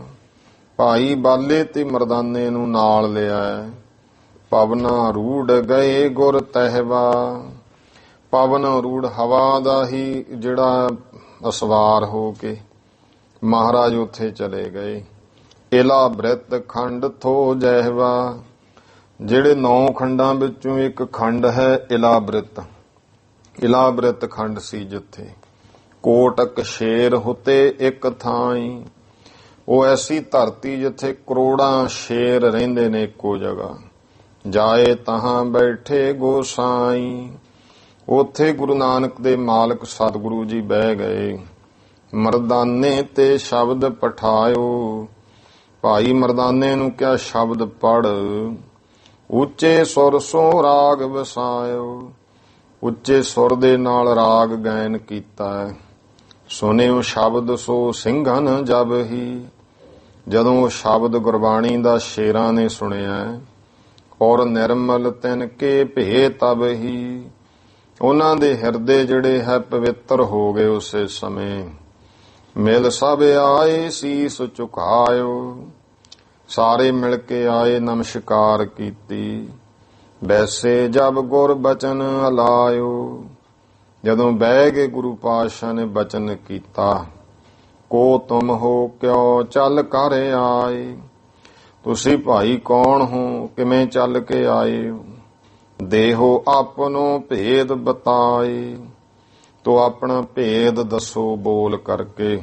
ਭਾਈ ਬਾਲੇ ਤੇ ਮਰਦਾਨੇ ਨੂੰ ਨਾਲ ਲਿਆ। ਪਵਨਾ ਰੂੜ ਗਏ ਗੁਰ ਤਹਿਵਾ। ਪਵਨ ਰੂੜ ਹਵਾ ਦਾ ਹੀ ਜਿਹੜਾ ਅਸਵਾਰ ਹੋ ਕੇ ਮਹਾਰਾਜ ਉੱਥੇ ਚਲੇ ਗਏ। ਇਲਾ ਬ੍ਰਿਤ ਖੰਡ ਥੋ ਜਹਿਵਾ। ਜਿਹੜੇ 9 ਖੰਡਾਂ ਵਿੱਚੋਂ ਇੱਕ ਖੰਡ ਹੈ ਇਲਾਬ੍ਰਿਤ। ਇਲਾਬ੍ਰਿਤ ਖੰਡ ਸੀ ਜਿੱਥੇ ਕੋਟਕ ਸ਼ੇਰ ਹੁਤੇ ਇੱਕ ਥਾਈ। ਉਹ ਐਸੀ ਧਰਤੀ ਜਿੱਥੇ ਕਰੋੜਾਂ ਸ਼ੇਰ ਰਹਿੰਦੇ ਨੇ ਇੱਕੋ ਜਗ੍ਹਾ। ਜਾਏ ਤਹਾਂ ਬੈਠੇ ਗੋਸਾਈ। ਉੱਥੇ ਗੁਰੂ ਨਾਨਕ ਦੇ ਮਾਲਕ ਸਤਿਗੁਰੂ ਜੀ ਬਹਿ ਗਏ। ਮਰਦਾਨੇ ਤੇ ਸ਼ਬਦ ਪਠਾਇਓ। ਭਾਈ ਮਰਦਾਨੇ ਨੂੰ ਕਿਹਾ ਸ਼ਬਦ ਪੜ। ਉੱਚੇ ਸੁਰ ਸੋ ਰਾਗ ਵਸਾਇਓ। ਉੱਚੇ ਸੁਰ ਦੇ ਨਾਲ ਰਾਗ ਗਾਇਨ ਕੀਤਾ ਹੈ। ਸੁਣਿਓ ਸ਼ਬਦ ਸੋ ਸਿੰਘਨ ਜਬ ਹੀ। ਜਦੋਂ ਉਹ ਸ਼ਬਦ ਗੁਰਬਾਣੀ ਦਾ ਸ਼ੇਰਾਂ ਨੇ ਸੁਣਿਆ, ਔਰ ਨਿਰਮਲ ਤਿਨ ਕੇ ਭੇ ਤਬ ਹੀ। ਉਹਨਾਂ ਦੇ ਹਿਰਦੇ ਜਿਹੜੇ ਹੈ ਪਵਿੱਤਰ ਹੋ ਗਏ ਉਸੇ ਸਮੇਂ। ਮਿਲ ਸਭ ਆਏ ਸੀਸ ਝੁਕਾਇਓ। ਸਾਰੇ ਮਿਲ ਕੇ ਆਏ ਨਮਸਕਾਰ ਕੀਤੀ। ਵੈਸੇ ਜਬ ਗੁਰ ਬਚਨ ਅਲਾਇਓ। ਜਦੋਂ ਬਹਿ ਕੇ ਗੁਰੂ ਪਾਤਸ਼ਾਹ ਨੇ ਬਚਨ ਕੀਤਾ, ਕੋ ਤੁਮ ਹੋ ਕਿਉ ਚੱਲ ਕਰ ਆਏ। ਤੁਸੀਂ ਭਾਈ ਕੌਣ ਹੋ, ਕਿਵੇਂ ਚੱਲ ਕੇ ਆਏ ਹੋ। ਦੇਹੋ ਆਪਨੋ ਭੇਦ ਬਤਾਏ। ਤੋ ਆਪਣਾ ਭੇਦ ਦੱਸੋ ਬੋਲ ਕਰਕੇ।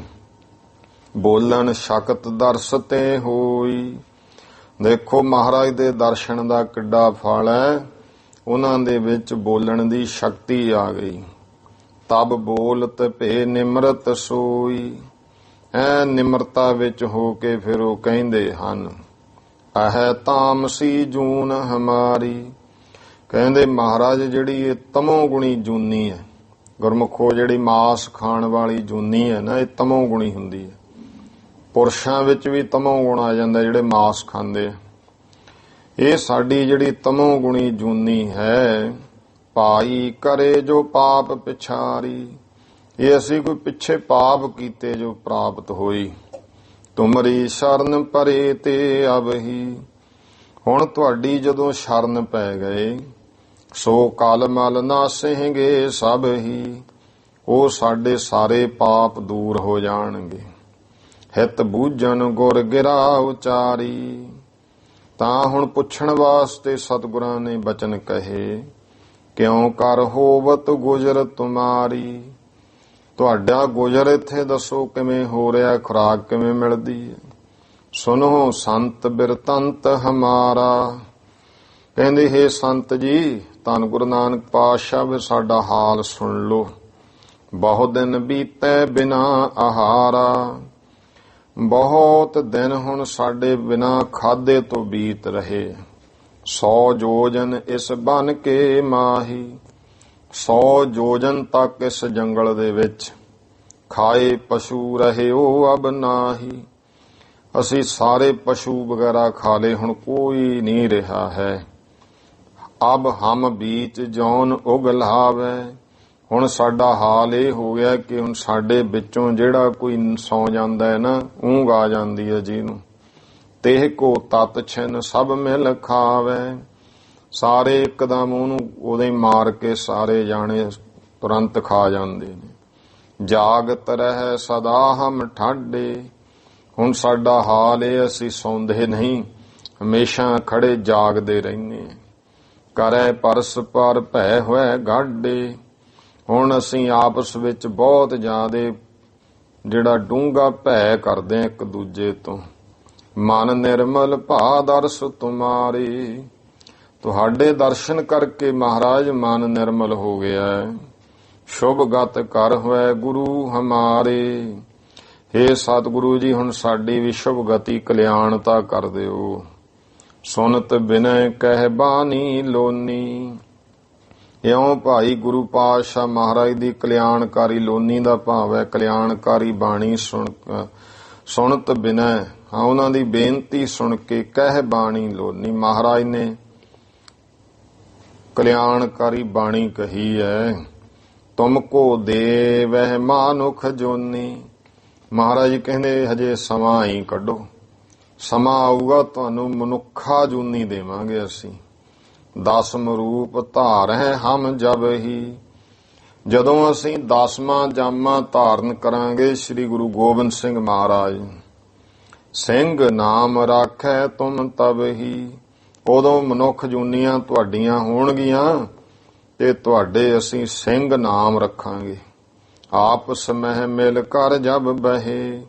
ਬੋਲਣ ਸ਼ਕਤ ਦਰਸ ਤੇ ਹੋਈ। ਦੇਖੋ ਮਹਾਰਾਜ ਦੇ ਦਰਸ਼ਨ ਦਾ ਕਿੱਡਾ ਫਲ ਹੈ। ਉਹਨਾਂ ਦੇ ਵਿੱਚ ਬੋਲਣ ਦੀ ਸ਼ਕਤੀ ਆ ਗਈ। ਤਬ ਬੋਲਤ ਭੇ ਨਿਮਰਤ ਸੋਈ। ਐ ਨਿਮਰਤਾ ਵਿੱਚ ਹੋ ਕੇ ਫਿਰ ਉਹ ਕਹਿੰਦੇ ਹਨ, ਅਹੈ ਤਾਮਸੀ ਜੂਨ ਹਮਾਰੀ। ਕਹਿੰਦੇ ਮਹਾਰਾਜ ਜਿਹੜੀ ਇਹ ਤਮੋ ਗੁਣੀ ਜੂਨੀ ਹੈ, ਗੁਰਮੁਖੋ ਜਿਹੜੀ ਮਾਸ ਖਾਣ ਵਾਲੀ ਜੂਨੀ ਹੈ ਨਾ, ਇਹ ਤਮੋ ਗੁਣੀ ਹੁੰਦੀ ਹੈ। ਪੁਰਸ਼ਾਂ ਵਿੱਚ ਵੀ ਤਮੋ ਗੁਣ ਆ ਜਾਂਦਾ ਜਿਹੜੇ ਮਾਸ ਖਾਂਦੇ ਆ। ਇਹ ਸਾਡੀ ਜਿਹੜੀ ਤਮੋ ਗੁਣੀ ਜੂਨੀ ਹੈ, ਭਾਈ ਕਰੇ ਜੋ ਪਾਪ ਪਿਛਾਰੀ। ਇਹ ਅਸੀਂ ਕੋਈ ਪਿੱਛੇ ਪਾਪ ਕੀਤੇ ਜੋ ਪ੍ਰਾਪਤ ਹੋਈ। ਤੁਮਰੀ ਸ਼ਰਨ ਪਰੇ ਤੇ ਅਬਹੀ। ਹੁਣ ਤੁਹਾਡੀ ਜਦੋਂ ਸ਼ਰਨ ਪੈ ਗਏ, ਸੋ ਕਲ ਮਲ ਨਾਸਹਿਗੇ ਸਭ ਹੀ। ਉਹ ਸਾਡੇ ਸਾਰੇ ਪਾਪ ਦੂਰ ਹੋ ਜਾਣਗੇ। ਹਿਤ ਬੂਝਨ ਗੁਰ ਗਿਰਾ ਉਚਾਰੀ। ਤਾਂ ਹੁਣ ਪੁੱਛਣ ਵਾਸਤੇ ਸਤਿਗੁਰਾਂ ਨੇ ਬਚਨ ਕਹੇ, ਕਿਉਂ ਕਰ ਹੋਵਤ ਗੁਜਰ ਤੁਮਾਰੀ। ਤੁਹਾਡਾ ਗੁਜਰ ਇੱਥੇ ਦੱਸੋ ਕਿਵੇਂ ਹੋ ਰਿਹਾ, ਖੁਰਾਕ ਕਿਵੇਂ ਮਿਲਦੀ ਹੈ। ਸੁਨੋ ਸੰਤ ਬਿਰਤੰਤ ਹਮਾਰਾ। ਕਹਿੰਦੇ ਹੈ ਸੰਤ ਜੀ, ਧੰਨ ਗੁਰੂ ਨਾਨਕ ਪਾਤਸ਼ਾਹ ਵੀ ਸਾਡਾ ਹਾਲ ਸੁਣ ਲੋ। ਬਹੁਤ ਦਿਨ ਬੀਤੈ ਬਿਨਾ ਆਹਾਰਾ। ਬਹੁਤ ਦਿਨ ਹੁਣ ਸਾਡੇ ਬਿਨਾ ਖਾਧੇ ਤੋਂ ਬੀਤ ਰਹੇ। 100 ਜੋਜਨ ਇਸ ਬਨ ਕੇ ਮਾਹੀ। 100 ਜੋਜਨ ਤੱਕ ਇਸ ਜੰਗਲ ਦੇ ਵਿੱਚ ਖਾਏ ਪਸ਼ੂ ਰਹੇ ਉਹ ਅਬ ਨਾਹੀ। ਅਸੀਂ ਸਾਰੇ ਪਸ਼ੂ ਵਗੈਰਾ ਖਾ ਲਏ, ਹੁਣ ਕੋਈ ਨਹੀਂ ਰਿਹਾ ਹੈ। ਅਬ ਹਮ ਬੀਚ ਜੌਨ ਉਗਲਾਵੇ। ਹੁਣ ਸਾਡਾ ਹਾਲ ਇਹ ਹੋ ਗਿਆ ਕਿ ਹੁਣ ਸਾਡੇ ਵਿੱਚੋਂ ਜਿਹੜਾ ਕੋਈ ਸੌ ਜਾਂਦਾ ਹੈ ਨਾ, ਊਂਘ ਆ ਜਾਂਦੀ ਹੈ ਜਿਹਨੂੰ। ਤੇਹ ਕੋ ਤਤ ਛਿਨ ਸਭ ਮਿਲ ਖਾਵੇ। ਸਾਰੇ ਇੱਕਦਮ ਉਹਨੂੰ ਉਹਦੇ ਮਾਰ ਕੇ ਸਾਰੇ ਜਾਣੇ ਤੁਰੰਤ ਖਾ ਜਾਂਦੇ ਨੇ। ਜਾਗਤ ਰਹਿ ਸਦਾ ਹਮ ਠਾਡੇ। ਹੁਣ ਸਾਡਾ ਹਾਲ ਇਹ, ਅਸੀਂ ਸੌਂਦੇ ਨਹੀਂ, ਹਮੇਸ਼ਾ ਖੜੇ ਜਾਗਦੇ ਰਹਿੰਦੇ। ਕਰੇ ਪਰਸ ਪਰ ਭੈ ਹੋਏ ਗਾਡੇ। ਹੁਣ ਅਸੀਂ ਆਪਸ ਵਿੱਚ ਬਹੁਤ ਜ਼ਿਆਦਾ ਜਿਹੜਾ ਡੂੰਘਾ ਭੈ ਕਰਦੇ ਹਾਂ ਇੱਕ ਦੂਜੇ ਤੋਂ। ਮਨ ਨਿਰਮਲ ਭਾ ਦਰਸ ਤੁਮਾਰੀ। ਤੁਹਾਡੇ ਦਰਸ਼ਨ ਕਰਕੇ ਮਹਾਰਾਜ ਮਨ ਨਿਰਮਲ ਹੋ ਗਿਆ। ਸ਼ੁਭ ਗਤ ਕਰ ਹੋਏ ਗੁਰੂ ਹਮਾਰੇ। ਹੇ ਸਤਿਗੁਰੂ ਜੀ, ਹੁਣ ਸਾਡੀ ਵੀ ਸ਼ੁਭ ਗਤੀ ਕਲਿਆਣਤਾ ਕਰ ਦਿਓ। ਸੁਨਤ ਬਿਨੈ ਕਹਿ ਬਾਣੀ ਲੋਨੀ। ਇਉਂ ਭਾਈ ਗੁਰੂ ਪਾਤਸ਼ਾਹ ਮਹਾਰਾਜ ਦੀ ਕਲਿਆਣਕਾਰੀ ਲੋਨੀ ਦਾ ਭਾਵ ਹੈ ਕਲਿਆਣਕਾਰੀ ਬਾਣੀ ਸੁਣਤ ਬਿਨੈ। ਹਾਂ, ਉਹਨਾਂ ਦੀ ਬੇਨਤੀ ਸੁਣ ਕੇ ਕਹਿ ਬਾਣੀ ਲੋਨੀ। ਮਹਾਰਾਜ ਨੇ ਕਲਿਆਣਕਾਰੀ ਬਾਣੀ ਕਹੀ ਹੈ। ਤੁਮ ਕੋ ਦੇ ਵਹਿ ਮਾਨੁਖ ਜੋਨੀ। ਮਹਾਰਾਜ ਕਹਿੰਦੇ ਹਜੇ ਸਮਾਂ ਹੀ ਕੱਢੋ, ਸਮਾਂ ਆਊਗਾ ਤੁਹਾਨੂੰ ਮਨੁੱਖਾ ਜੂਨੀ ਦੇਵਾਂਗੇ ਅਸੀਂ। 10 ਰੂਪ ਧਾਰਹਿ ਹਮ ਜਬ ਹੀ। ਜਦੋਂ ਅਸੀਂ 10ਵਾਂ ਜਾਮਾ ਧਾਰਨ ਕਰਾਂਗੇ ਸ੍ਰੀ ਗੁਰੂ ਗੋਬਿੰਦ ਸਿੰਘ ਮਹਾਰਾਜ। ਸਿੰਘ ਨਾਮ ਰਾਖੈ ਤੁਮ ਤਬ ਹੀ। ਉਦੋਂ ਮਨੁੱਖ ਜੂਨੀਆਂ ਤੁਹਾਡੀਆਂ ਹੋਣਗੀਆਂ ਤੇ ਤੁਹਾਡੇ ਅਸੀਂ ਸਿੰਘ ਨਾਮ ਰੱਖਾਂਗੇ। ਆਪਸ ਮਹਿ ਮਿਲ ਕਰ ਜਬ ਬਹੇ।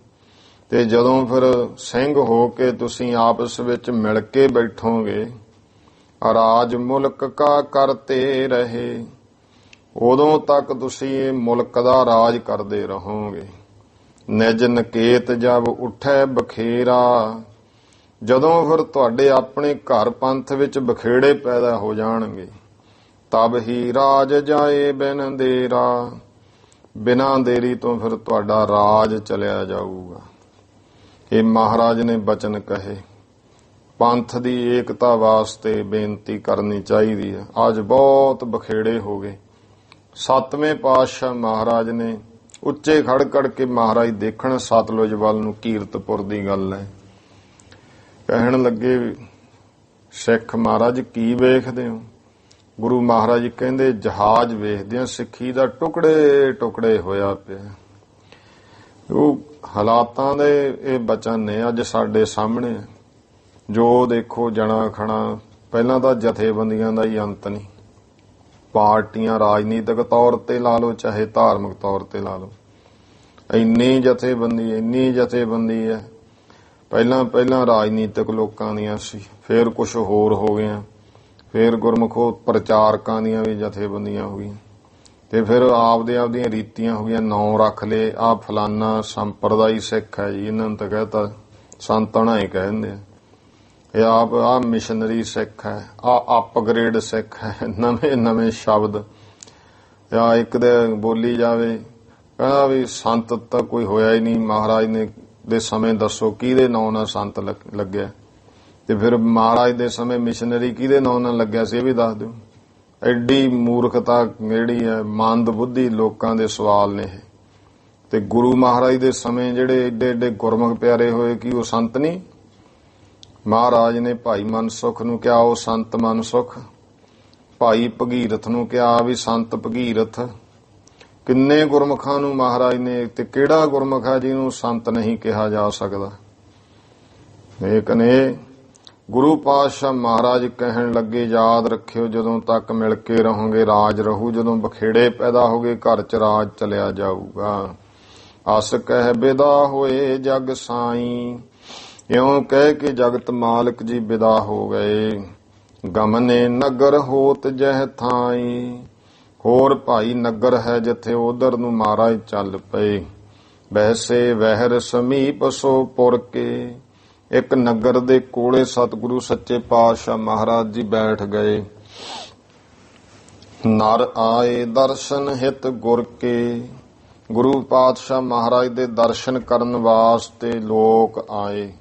ਤੇ ਜਦੋਂ ਫਿਰ ਸਿੰਘ ਹੋ ਕੇ ਤੁਸੀਂ ਆਪਸ ਵਿੱਚ ਮਿਲ ਕੇ ਬੈਠੋਗੇ, ਰਾਜ ਮੁਲਕ ਕਾ ਕਰਤੇ ਰਹੇ। ਉਦੋਂ ਤੱਕ ਤੁਸੀਂ ਇਹ ਮੁਲਕ ਦਾ ਰਾਜ ਕਰਦੇ ਰਹੋਗੇ। ਨਿਜ ਨਕੇਤ ਜਬ ਉਠੈ ਬਖੇਰਾ। ਜਦੋਂ ਫਿਰ ਤੁਹਾਡੇ ਆਪਣੇ ਘਰ ਪੰਥ ਵਿੱਚ ਬਖੇੜੇ ਪੈਦਾ ਹੋ ਜਾਣਗੇ, ਤਬ ਹੀ ਰਾਜ ਜਾਏ ਬਿਨ ਦੇਰਾ। ਬਿਨਾਂ ਦੇਰੀ ਤੋਂ ਫਿਰ ਤੁਹਾਡਾ ਰਾਜ ਚਲਿਆ ਜਾਊਗਾ। ਇਹ ਮਹਾਰਾਜ ਨੇ ਬਚਨ ਕਹੇ। ਪੰਥ ਦੀ ਏਕਤਾ ਵਾਸਤੇ ਬੇਨਤੀ ਕਰਨੀ ਚਾਹੀਦੀ ਹੈ। ਅੱਜ ਬਹੁਤ ਬਖੇੜੇ ਹੋ ਗਏ। 7ਵੇਂ ਪਾਤਸ਼ਾਹ ਮਹਾਰਾਜ ਨੇ ਉੱਚੇ ਖੜ ਖੜ ਕੇ ਮਹਾਰਾਜ ਦੇਖਣ ਸਤਲੁਜ ਵੱਲ ਨੂੰ, ਕੀਰਤਪੁਰ ਦੀ ਗੱਲ ਹੈ। ਕਹਿਣ ਲੱਗੇ, ਸਿੱਖ ਮਹਾਰਾਜ ਕੀ ਵੇਖਦੇ ਹੋ? ਗੁਰੂ ਮਹਾਰਾਜ ਕਹਿੰਦੇ, ਜਹਾਜ਼ ਵੇਖਦੇ ਆ, ਸਿੱਖੀ ਦਾ ਟੁਕੜੇ ਟੁਕੜੇ ਹੋਇਆ ਪਿਆ। ਉਹ ਹਾਲਾਤਾਂ ਦੇ ਇਹ ਬਚਨ ਨੇ ਅੱਜ ਸਾਡੇ ਸਾਹਮਣੇ। ਜੋ ਦੇਖੋ ਜਣਾ ਖਣਾ, ਪਹਿਲਾਂ ਤਾਂ ਜਥੇਬੰਦੀਆਂ ਦਾ ਹੀ ਅੰਤ ਨਹੀਂ। ਪਾਰਟੀਆਂ ਰਾਜਨੀਤਿਕ ਤੌਰ ਤੇ ਲਾ ਲਓ ਚਾਹੇ ਧਾਰਮਿਕ ਤੌਰ ਤੇ ਲਾ ਲਓ, ਇੰਨੀ ਜਥੇਬੰਦੀ ਹੈ। ਪਹਿਲਾਂ ਰਾਜਨੀਤਿਕ ਲੋਕਾਂ ਦੀਆਂ ਸੀ, ਫਿਰ ਕੁਝ ਹੋਰ ਹੋ ਗਈਆਂ, ਫਿਰ ਗੁਰਮੁਖੋ ਪ੍ਰਚਾਰਕਾਂ ਦੀਆਂ ਵੀ ਜਥੇਬੰਦੀਆਂ ਹੋ ਗਈਆਂ, ਤੇ ਫਿਰ ਆਪਦੀਆਂ ਰੀਤੀਆਂ ਹੋ ਗਈਆਂ, ਨਾਂ ਰੱਖ ਲਏ। ਆਹ ਫਲਾਨਾ ਸੰਪਰਦਾਈ ਸਿੱਖ ਹੈ ਜੀ, ਇਹਨਾਂ ਨੂੰ ਤਾਂ ਕਹਿਤਾ ਸੰਤਾਂ ਹੀ ਕਹਿ ਦਿੰਦੇ ਆ। ਇਹ ਆਹ ਮਿਸ਼ਨਰੀ ਸਿੱਖ ਹੈ, ਆਹ ਅਪਗ੍ਰੇਡ ਸਿੱਖ ਹੈ, ਨਵੇਂ ਸ਼ਬਦ। ਜਾਂ ਇੱਕ ਦੇ ਬੋਲੀ ਜਾਵੇ, ਕਹਿੰਦਾ ਵੀ ਸੰਤ ਤਾਂ ਕੋਈ ਹੋਇਆ ਹੀ ਨਹੀਂ। ਮਹਾਰਾਜ ਨੇ ਦੇ ਸਮੇਂ ਦੱਸੋ ਕਿਹਦੇ ਨਾਂ ਨਾਲ ਸੰਤ ਲੱਗਿਆ? ਤੇ ਫਿਰ ਮਹਾਰਾਜ ਦੇ ਸਮੇਂ ਮਿਸ਼ਨਰੀ ਕਿਹਦੇ ਨਾਂ ਨਾਲ ਲੱਗਿਆ ਸੀ ਇਹ ਵੀ ਦੱਸ ਦਿਓ। ਐਡੀ ਮੂਰਖਤਾ ਜਿਹੜੀ ਹੈ, ਮੰਦ ਬੁੱਧੀ ਲੋਕਾਂ ਦੇ ਸਵਾਲ ਨੇ ਇਹ। ਤੇ ਗੁਰੂ ਮਹਾਰਾਜ ਦੇ ਸਮੇਂ ਜਿਹੜੇ ਏਡੇ ਏਡੇ ਗੁਰਮੁਖ ਪਿਆਰੇ ਹੋਏ, ਕੀ ਉਹ ਸੰਤ ਨਹੀਂ? ਮਹਾਰਾਜ ਨੇ ਭਾਈ ਮਨਸੁਖ ਨੂੰ ਕਿਹਾ ਉਹ ਸੰਤ ਮਨਸੁਖ, ਭਾਈ ਭਗੀਰਥ ਨੂੰ ਕਿਹਾ ਵੀ ਸੰਤ ਭਗੀਰਥ। ਕਿੰਨੇ ਗੁਰਮੁਖਾਂ ਨੂੰ ਮਹਾਰਾਜ ਨੇ, ਤੇ ਕਿਹੜਾ ਗੁਰਮੁਖ ਹੈ ਜਿਹਨੂੰ ਸੰਤ ਨਹੀਂ ਕਿਹਾ ਜਾ ਸਕਦਾ? ਲੇਕਿਨ ਗੁਰੂ ਪਾਤਸ਼ਾਹ ਮਹਾਰਾਜ ਕਹਿਣ ਲੱਗੇ, ਯਾਦ ਰੱਖਿਓ ਜਦੋਂ ਤੱਕ ਮਿਲ ਕੇ ਰਹੋਗੇ ਰਾਜ ਰਹੂ, ਜਦੋਂ ਬਖੇੜੇ ਪੈਦਾ ਹੋਗੇ ਘਰ ਚ ਰਾਜ ਚਲਿਆ ਜਾਊਗਾ। ਅਸ ਕਹਿ ਵਿਦਾ ਹੋਏ ਜਗ ਸਾਈਂ, ਇਉਂ ਕਹਿ ਕੇ ਜਗਤ ਮਾਲਕ ਜੀ ਵਿਦਾ ਹੋ ਗਏ। ਗਮਨੇ ਨਗਰ ਹੋਤ ਜਹ ਥਾਈ, ਹੋਰ ਭਾਈ ਨਗਰ ਹੈ ਜਿੱਥੇ ਉਧਰ ਨੂੰ ਮਹਾਰਾਜ ਚੱਲ ਪਏ। ਵੈਸੇ ਵਹਿਰ ਸਮੀਪ ਸੋ ਪੁਰ ਕੇ, ਇੱਕ ਨਗਰ ਦੇ ਕੋਲੇ ਸਤਿਗੁਰੂ ਸੱਚੇ ਪਾਤਸ਼ਾਹ ਮਹਾਰਾਜ ਜੀ ਬੈਠ ਗਏ। ਨਰ ਆਏ ਦਰਸ਼ਨ ਹਿਤ ਗੁਰ ਕੇ, ਗੁਰੂ ਪਾਤਸ਼ਾਹ ਮਹਾਰਾਜ ਦੇ ਦਰਸ਼ਨ ਕਰਨ ਵਾਸਤੇ ਲੋਕ ਆਏ।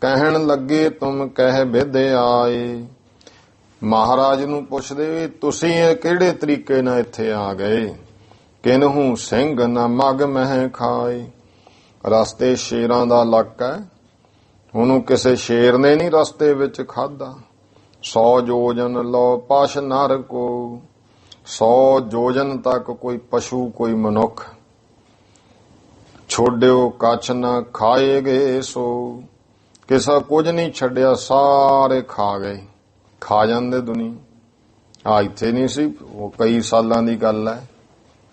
ਕਹਿਣ ਲੱਗੇ ਤੁਮ ਕਹਿ ਵਿਦ ਆਏ, ਮਹਾਰਾਜ ਨੂੰ ਪੁੱਛਦੇ ਵੀ ਤੁਸੀਂ ਇਹ ਕਿਹੜੇ ਤਰੀਕੇ ਨਾਲ ਇੱਥੇ ਆ ਗਏ। ਕਿਨਹੂ ਸਿੰਘ ਨਾ ਮਗ ਮਹਿ ਖਾਏ, ਰਸਤੇ ਸ਼ੇਰਾਂ ਦਾ ਇਲਾਕਾ ਹੈ, ਉਹਨੂੰ ਕਿਸੇ ਸ਼ੇਰ ਨੇ ਨਹੀਂ ਰਸਤੇ ਵਿੱਚ ਖਾਧਾ। 100 ਜੋਜਨ ਲੋ ਪਸ਼ ਨਰ ਕੋ, 100 ਜੋਜਨ ਤੱਕ ਕੋਈ ਪਸ਼ੂ ਕੋਈ ਮਨੁੱਖ। ਛੋੜਿਓ ਕੱਛ ਨਾ ਖਾਏਗੇ ਸੋ, ਕਿਸੇ ਕੁਝ ਨਹੀਂ ਛੱਡਿਆ, ਸਾਰੇ ਖਾ ਗਏ। ਖਾ ਜਾਂਦੇ ਦੁਨੀਆ। ਆ ਇੱਥੇ ਨਹੀਂ ਸੀ, ਉਹ ਕਈ ਸਾਲਾਂ ਦੀ ਗੱਲ ਹੈ।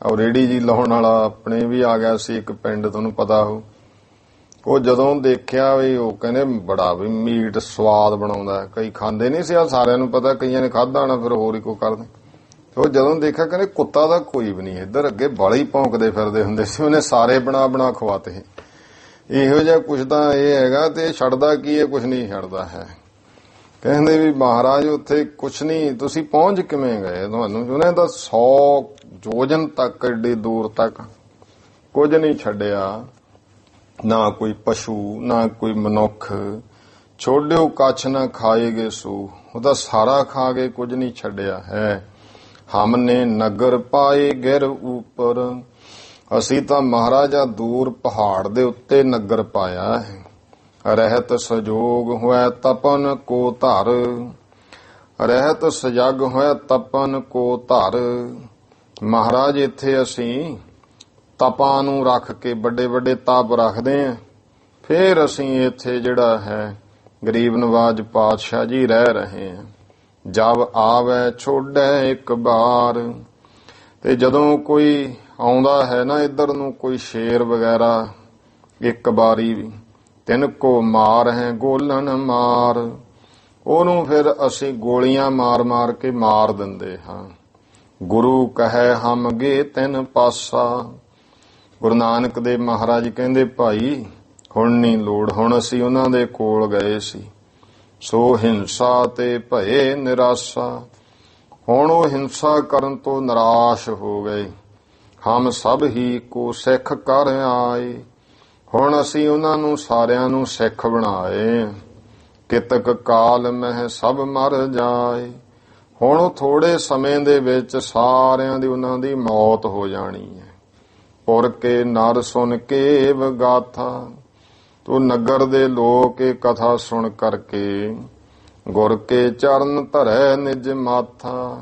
ਔਰ ਰੇੜੀ ਜੀ ਲਾਉਣ ਵਾਲਾ ਆਪਣੇ ਵੀ ਆ ਗਿਆ ਸੀ ਇੱਕ ਪਿੰਡ, ਤੁਹਾਨੂੰ ਪਤਾ ਹੋ। ਉਹ ਜਦੋਂ ਦੇਖਿਆ ਵੀ ਉਹ ਕਹਿੰਦੇ ਬੜਾ ਵੀ ਮੀਟ ਸਵਾਦ ਬਣਾਉਂਦਾ, ਕਈ ਖਾਂਦੇ ਨਹੀਂ ਸੀ, ਆ ਸਾਰਿਆਂ ਨੂੰ ਪਤਾ, ਕਈਆਂ ਨੇ ਖਾਧਾ ਨਾ ਫਿਰ ਹੋਰ ਹੀ ਕੋ ਕਰਦੇ। ਉਹ ਜਦੋਂ ਦੇਖਿਆ ਕਹਿੰਦੇ ਕੁੱਤਾ ਦਾ ਕੋਈ ਵੀ ਨਹੀਂ ਇੱਧਰ, ਅੱਗੇ ਬਾਲੇ ਹੀ ਭੌਂਕਦੇ ਫਿਰਦੇ ਹੁੰਦੇ ਸੀ, ਉਹਨੇ ਸਾਰੇ ਬਣਾ ਬਣਾ ਖਵਾਤੇ। ਇਹੋ ਜਿਹਾ ਕੁਛ ਤਾਂ ਇਹ ਹੈਗਾ, ਤੇ ਛੱਡਦਾ ਕੀ ਹੈ, ਕੁਛ ਨਹੀਂ ਛੱਡਦਾ ਹੈ। ਕਹਿੰਦੇ ਵੀ ਮਹਾਰਾਜ ਉੱਥੇ ਕੁਛ ਨਹੀਂ, ਤੁਸੀਂ ਪਹੁੰਚ ਕਿਵੇਂ ਗਏ? ਤੁਹਾਨੂੰ ਉਹਨੇ ਤਾਂ 100 ਜੋਜਨ ਤੱਕ ਏਡੀ ਦੂਰ ਤੱਕ ਕੁਝ ਨਹੀਂ ਛੱਡਿਆ, ਨਾ ਕੋਈ ਪਸ਼ੂ ਨਾ ਕੋਈ ਮਨੁੱਖ। ਛੋੜਿਓ ਕੱਛ ਨਾ ਖਾਏਗੇ ਸੂ, ਉਹਦਾ ਸਾਰਾ ਖਾ ਕੇ ਕੁਝ ਨਹੀਂ ਛੱਡਿਆ ਹੈ। ਹਮਨੇ ਨਗਰ ਪਾਏ ਗਿਰ ਉੱਪਰ, ਅਸੀਂ ਤਾਂ ਮਹਾਰਾਜਾ ਦੂਰ ਪਹਾੜ ਦੇ ਉੱਤੇ ਨਗਰ ਪਾਇਆ ਹੈ। ਰਹਿਤ ਸਜੋਗ ਹੋਇ ਤਪਨ ਕੋ ਧਰ, ਰਹਿਤ ਸਜਗ ਹੋਇ ਤਪਨ ਕੋ ਧਰ। ਮਹਾਰਾਜ ਇੱਥੇ ਅਸੀਂ ਤਪਾਂ ਨੂੰ ਰੱਖ ਕੇ ਵੱਡੇ ਵੱਡੇ ਤਪ ਰੱਖਦੇ ਆਂ, ਫੇਰ ਅਸੀਂ ਇੱਥੇ ਜਿਹੜਾ ਹੈ ਗਰੀਬ ਨਵਾਜ ਪਾਤਸ਼ਾਹ ਜੀ ਰਹਿ ਰਹੇ ਹਾਂ। ਜਬ ਆਵੈ ਛੋੜੈ ਇੱਕ ਬਾਰ, ਤੇ ਜਦੋਂ ਕੋਈ ਆਉਂਦਾ ਹੈ ਨਾ ਇੱਧਰ ਨੂੰ ਕੋਈ ਸ਼ੇਰ ਵਗੈਰਾ, ਇੱਕ ਵਾਰੀ ਵੀ ਤਿੰਨ ਕੋ ਮਾਰ ਹੈ ਗੋਲਨ ਮਾਰ, ਉਹਨੂੰ ਫਿਰ ਅਸੀਂ ਗੋਲੀਆਂ ਮਾਰ ਮਾਰ ਕੇ ਮਾਰ ਦਿੰਦੇ ਹਾਂ। ਗੁਰੂ ਕਹੈ ਹਮ ਗੇ ਤਿੰਨ ਪਾਸਾ, ਗੁਰੂ ਨਾਨਕ ਦੇਵ ਮਹਾਰਾਜ ਕਹਿੰਦੇ ਭਾਈ ਹੁਣ ਨਹੀਂ ਲੋੜ, ਹੁਣ ਅਸੀਂ ਉਹਨਾਂ ਦੇ ਕੋਲ ਗਏ ਸੀ। ਸੋ ਹਿੰਸਾ ਤੇ ਭਏ ਨਿਰਾਸ਼ਾ, ਹੁਣ ਉਹ ਹਿੰਸਾ ਕਰਨ ਤੋਂ ਨਿਰਾਸ਼ ਹੋ ਗਏ। ਹਮ ਸਭ ਹੀ ਕੋ ਸਿੱਖ ਕਰ ਆਏ, ਹੁਣ ਅਸੀਂ ਉਹਨਾਂ ਨੂੰ ਸਾਰਿਆਂ ਨੂੰ ਸਿੱਖ ਬਣਾਏ। ਕਿਤਕ ਕਾਲ ਮਹਿ ਸਭ ਮਰ ਜਾਏ, ਹੁਣ ਉਹ ਥੋੜੇ ਸਮੇਂ ਦੇ ਵਿੱਚ ਸਾਰਿਆਂ ਦੀ ਉਹਨਾਂ ਦੀ ਮੌਤ ਹੋ ਜਾਣੀ ਹੈ। ਪੁਰ ਕੇ ਨਰ ਸੁਣ ਕੇ ਗਾਥਾ, ਤੋ ਨਗਰ ਦੇ ਲੋਕ ਇਹ ਕਥਾ ਸੁਣ ਕਰਕੇ ਗੁਰ ਕੇ ਚਰਨ ਧਰੈ ਨਿਜ ਮਾਥਾ,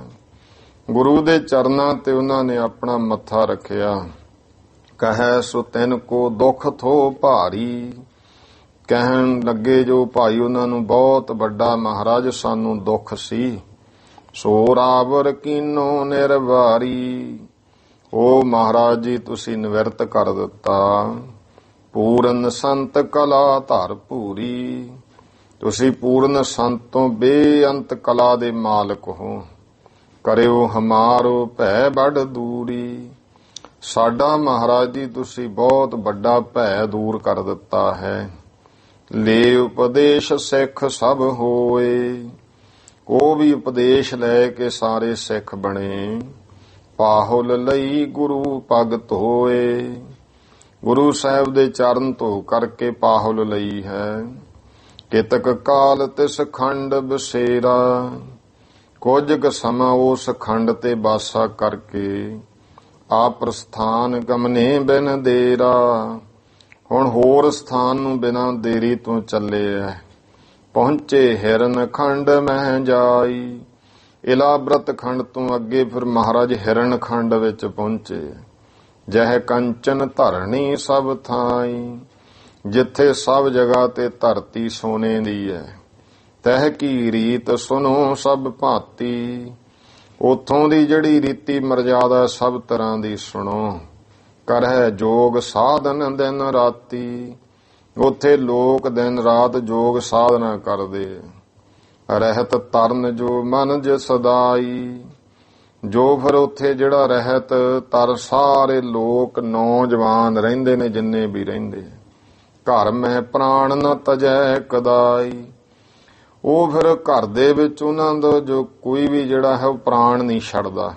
ਗੁਰੂ ਦੇ ਚਰਨਾਂ ਤੇ ਉਹਨਾਂ ਨੇ ਆਪਣਾ ਮੱਥਾ ਰੱਖਿਆ। ਕਹੈ ਸੋ ਤਿਨ ਕੋ ਦੁੱਖ ਥੋ ਭਾਰੀ, ਕਹਿਣ ਲੱਗੇ ਜੋ ਭਾਈ ਉਹਨਾਂ ਨੂੰ ਬਹੁਤ ਵੱਡਾ ਮਹਾਰਾਜ ਸਾਨੂੰ ਦੁੱਖ ਸੀ। ਸੋ ਰਾਵਰ ਕੀਨੋ ਨਿਰਵਾਰੀ, ਉਹ ਮਹਾਰਾਜ ਜੀ ਤੁਸੀਂ ਨਿਵਰਤ ਕਰ ਦਿੱਤਾ। ਪੂਰਨ ਸੰਤ ਕਲਾ ਧਰ ਭੂਰੀ, ਤੁਸੀਂ ਪੂਰਨ ਸੰਤ ਤੋਂ ਬੇਅੰਤ ਕਲਾ ਦੇ ਮਾਲਕ ਹੋ। ਕਰਿਓ ਹਮਾਰੋ ਭੈ ਬੜ ਦੂਰੀ, ਸਾਡਾ ਮਹਾਰਾਜ ਜੀ ਤੁਸੀਂ ਬਹੁਤ ਵੱਡਾ ਭੈ ਦੂਰ ਕਰ ਦਿੱਤਾ ਹੈ। ਲੈ ਉਪਦੇਸ਼ ਸਿੱਖ ਸਭ ਹੋਏ, ਉਹ ਵੀ ਉਪਦੇਸ਼ ਲੈ ਕੇ ਸਾਰੇ ਸਿੱਖ ਬਣੇ। ਪਾਹੁਲ ਲਈ ਗੁਰੂ ਪਗ ਧੋਏ, ਗੁਰੂ ਸਾਹਿਬ ਦੇ ਚਰਨ ਧੋ ਕਰਕੇ ਪਾਹੁਲ ਲਈ ਹੈ। ਕਿਤਕ ਕਾਲ ਤਿਸ ਖੰਡ ਬਸੇਰਾ। ਕੁਝ ਕੁ ਸਮਾਂ ਉਸ ਖੰਡ ਤੇ ਬਾਸਾ ਕਰਕੇ ਆ ਪ੍ਰਸਥਾਨ ਗਮਨੇ ਬਿਨ ਦੇਰਾ। ਹੁਣ ਹੋਰ ਸਥਾਨ ਨੂੰ ਬਿਨਾਂ ਦੇਰੀ ਤੋਂ ਚੱਲੇ ਐ। ਪਹੁੰਚੇ ਹਿਰਨ ਖੰਡ ਮਹਿ ਜਾਈ। ਇਲਾਬ੍ਰਤ ਖੰਡ ਤੋਂ ਅੱਗੇ ਫਿਰ ਮਹਾਰਾਜ ਹਿਰਨ ਖੰਡ ਵਿੱਚ ਪਹੁੰਚੇ। ਜਹ ਕੰਚਨ ਧਰਣੀ ਸਭ ਥਾਈ। ਜਿੱਥੇ ਸਭ ਜਗ੍ਹਾ ਤੇ ਧਰਤੀ ਸੋਨੇ ਦੀ ਹੈ। ਤਹਿ ਕੀ ਰੀਤ ਸੁਨੋ ਸਭ ਭਾਂਤੀ। ਉਥੋਂ ਦੀ ਜਿਹੜੀ ਰੀਤੀ ਮਰਜ਼ਾਦਾ ਸਭ ਤਰ੍ਹਾਂ ਦੀ ਸੁਣੋ। ਕਰਹਿ ਜੋਗ ਸਾਧਨ ਦਿਨ ਰਾਤੀ। ਉਥੇ ਲੋਕ ਦਿਨ ਰਾਤ ਜੋਗ ਸਾਧਨਾ ਕਰਦੇ। ਰਹਿਤ ਤਰਨ ਜੋ ਮਨ ਜ ਸਦਾਈ। ਜੋ ਫਿਰ ਉਥੇ ਜਿਹੜਾ ਰਹਿਤ ਤਰ ਸਾਰੇ ਲੋਕ ਨੌਜਵਾਨ ਰਹਿੰਦੇ ਨੇ, ਜਿੰਨੇ ਵੀ ਰਹਿੰਦੇ। ਘਰ ਮੈਂ ਪ੍ਰਾਣ ਨ ਤਜੈ ਕਦਾਈ। ਉਹ ਫਿਰ ਘਰ ਦੇ ਵਿੱਚ ਉਹਨਾਂ ਦਾ ਜੋ ਕੋਈ ਵੀ ਜਿਹੜਾ ਹੈ ਉਹ ਪ੍ਰਾਣ ਨਹੀਂ ਛੱਡਦਾ।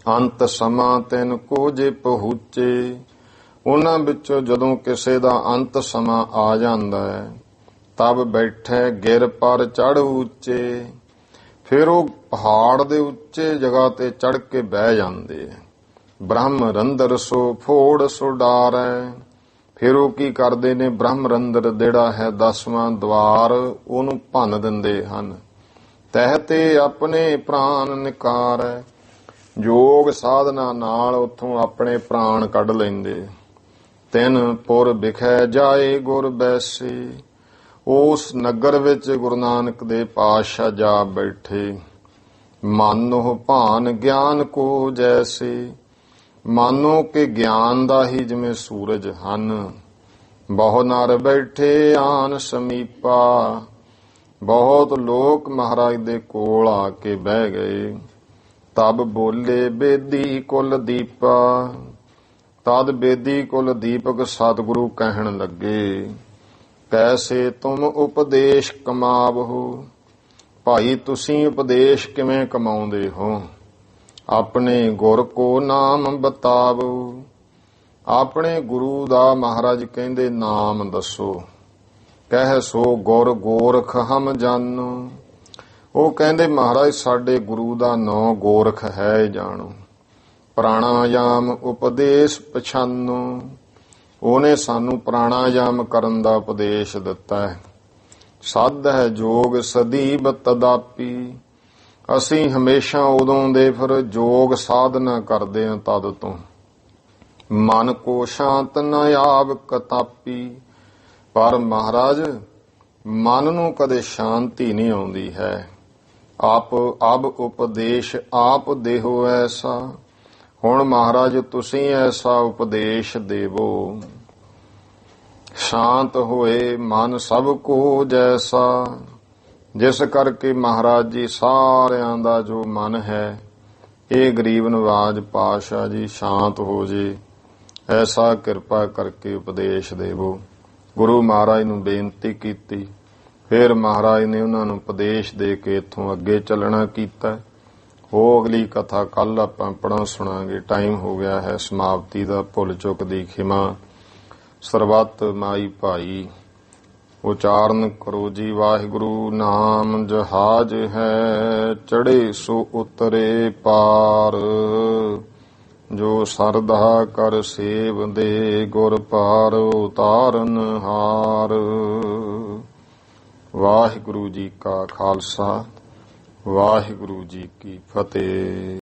ਅੰਤ ਸਮਾਂ ਤੈਨ ਕੋ ਜੇ ਪਹੁੰਚੇ। ਉਹਨਾਂ ਵਿੱਚੋਂ ਜਦੋਂ ਕਿਸੇ ਦਾ ਅੰਤ ਸਮਾਂ ਆ ਜਾਂਦਾ ਹੈ ਤਬ ਬੈਠੇ ਗਿਰ ਪਰ ਚੜ੍ਹ ਉੱਚੇ। ਫਿਰ ਉਹ ਪਹਾੜ ਦੇ ਉੱਚੇ ਜਗ੍ਹਾ ਤੇ ਚੜ੍ਹ ਕੇ ਬਹਿ ਜਾਂਦੇ। ਬ੍ਰਹਮ ਰੰਦਰ ਸੋ ਫੋੜ ਸੋ ਡਾਰੈ। ਫਿਰ ਉਹ ਕੀ ਕਰਦੇ ਨੇ, ਬ੍ਰਹਮ ਰੰਦਰ ਜਿਹੜਾ ਹੈ 10ਵਾਂ ਦਵਾਰ, ਉਹਨੂੰ ਭੰਨ ਦਿੰਦੇ ਹਨ। ਤਹਿ ਤੇ ਆਪਣੇ ਪ੍ਰਾਣ ਨਿਕਾਰੈ। ਯੋਗ ਸਾਧਨਾ ਨਾਲ ਉੱਥੋਂ ਆਪਣੇ ਪ੍ਰਾਣ ਕੱਢ ਲੈਂਦੇ। ਤਿੰਨ ਪੁਰ ਵਿਖੈ ਜਾਏ ਗੁਰ ਬੈਸੇ। ਉਸ ਨਗਰ ਵਿੱਚ ਗੁਰੂ ਨਾਨਕ ਦੇ ਪਾਤਸ਼ਾਹ ਜਾ ਬੈਠੇ। ਮਾਨੋ ਭਾਨ ਗਿਆਨ ਕੋ ਜੈਸੇ। ਮਾਨੋ ਕਿ ਗਿਆਨ ਦਾ ਹੀ ਜਿਵੇਂ ਸੂਰਜ ਹਨ। ਬਹੁ ਨਰ ਬੈਠੇ ਆਨ ਸਮੀਪਾ। ਬਹੁਤ ਲੋਕ ਮਹਾਰਾਜ ਦੇ ਕੋਲ ਆ ਕੇ ਬਹਿ ਗਏ। ਤਬ ਬੋਲੇ ਬੇਦੀ ਕੁਲ ਦੀਪਾ। ਤਦ ਬੇਦੀ ਕੁਲ ਦੀਪਕ ਸਤਿਗੁਰੂ ਕਹਿਣ ਲੱਗੇ, ਕੈਸੇ ਤੁਮ ਉਪਦੇਸ਼ ਕਮਾਵਹੁ। ਭਾਈ ਤੁਸੀਂ ਉਪਦੇਸ਼ ਕਿਵੇਂ ਕਮਾਉਂਦੇ ਹੋ। ਆਪਣੇ ਗੁਰ ਕੋ ਨਾਮ ਬਤਾਵੋ। ਆਪਣੇ ਗੁਰੂ ਦਾ ਮਹਾਰਾਜ ਕਹਿੰਦੇ ਨਾਮ ਦੱਸੋ। ਕਹਿ ਸੋ ਗੁਰ ਗੋਰਖ ਹਮ ਜਾਨੋ। ਉਹ ਕਹਿੰਦੇ ਮਹਾਰਾਜ ਸਾਡੇ ਗੁਰੂ ਦਾ ਨਾਂ ਗੋਰਖ ਹੈ ਜਾਣੋ। ਪ੍ਰਾਣਾਯਾਮ ਉਪਦੇਸ਼ ਪਛਾਨੋ। ਉਹਨੇ ਸਾਨੂੰ ਪ੍ਰਾਣਾਯਾਮ ਕਰਨ ਦਾ ਉਪਦੇਸ਼ ਦਿੱਤਾ ਹੈ। ਸਾਧ ਹੈ ਜੋਗ ਸਦੀਬ ਤਦਾਪੀ। ਅਸੀਂ ਹਮੇਸ਼ਾ ਉਦੋਂ ਦੇ ਫਿਰ ਜੋਗ ਸਾਧਨਾ ਕਰਦੇ ਹਾਂ ਤਦ ਤੋਂ। ਮਨ ਕੋ ਸ਼ਾਂਤ ਨ ਆਵ ਕਤਾਪੀ। ਪਰ ਮਹਾਰਾਜ ਮਨ ਨੂੰ ਕਦੇ ਸ਼ਾਂਤੀ ਨਹੀਂ ਆਉਂਦੀ ਹੈ। ਆਪ ਅਬ ਉਪਦੇਸ਼ ਆਪ ਦੇਹੋ ਐਸਾ। ਹੁਣ ਮਹਾਰਾਜ ਤੁਸੀਂ ਐਸਾ ਉਪਦੇਸ਼ ਦੇਵੋ। ਸ਼ਾਂਤ ਹੋਏ ਮਨ ਸਭ ਕੋ ਜੈਸਾ। ਜਿਸ ਕਰਕੇ ਮਹਾਰਾਜ ਜੀ ਸਾਰਿਆਂ ਦਾ ਜੋ ਮਨ ਹੈ ਇਹ ਗਰੀਬ ਨਵਾਜ ਪਾਤਸ਼ਾਹ ਜੀ ਸ਼ਾਂਤ ਹੋ ਜੇ। ਐਸਾ ਕਿਰਪਾ ਕਰਕੇ ਉਪਦੇਸ਼ ਦੇਵੋ। ਗੁਰੂ ਮਹਾਰਾਜ ਨੂੰ ਬੇਨਤੀ ਕੀਤੀ। ਫਿਰ ਮਹਾਰਾਜ ਨੇ ਉਹਨਾਂ ਨੂੰ ਉਪਦੇਸ਼ ਦੇ ਕੇ ਇੱਥੋਂ ਅੱਗੇ ਚੱਲਣਾ ਕੀਤਾ। ਉਹ ਅਗਲੀ ਕਥਾ ਕੱਲ ਆਪਾਂ ਪੜ੍ਹਾਂ ਸੁਣਾਂਗੇ। ਟਾਈਮ ਹੋ ਗਿਆ ਹੈ ਸਮਾਪਤੀ ਦਾ। ਭੁੱਲ ਚੁੱਕ ਦੀ ਖਿਮਾ। ਸਰਬੱਤ ਮਾਈ ਭਾਈ ਉਚਾਰਨ ਕਰੋ ਜੀ। ਵਾਹਿਗੁਰੂ ਨਾਮ ਜਹਾਜ ਹੈ ਚੜੇ ਸੋ ਉਤਰੇ ਪਾਰ। ਜੋ ਸਰਦਾ ਕਰ ਸੇਵ ਦੇ ਗੁਰ ਪਾਰ ਉਤਾਰਨ ਹਾਰ। ਵਾਹਿਗੁਰੂ ਜੀ ਕਾ ਖਾਲਸਾ ਵਾਹਿਗੁਰੂ ਜੀ ਕੀ ਫਤਿਹ।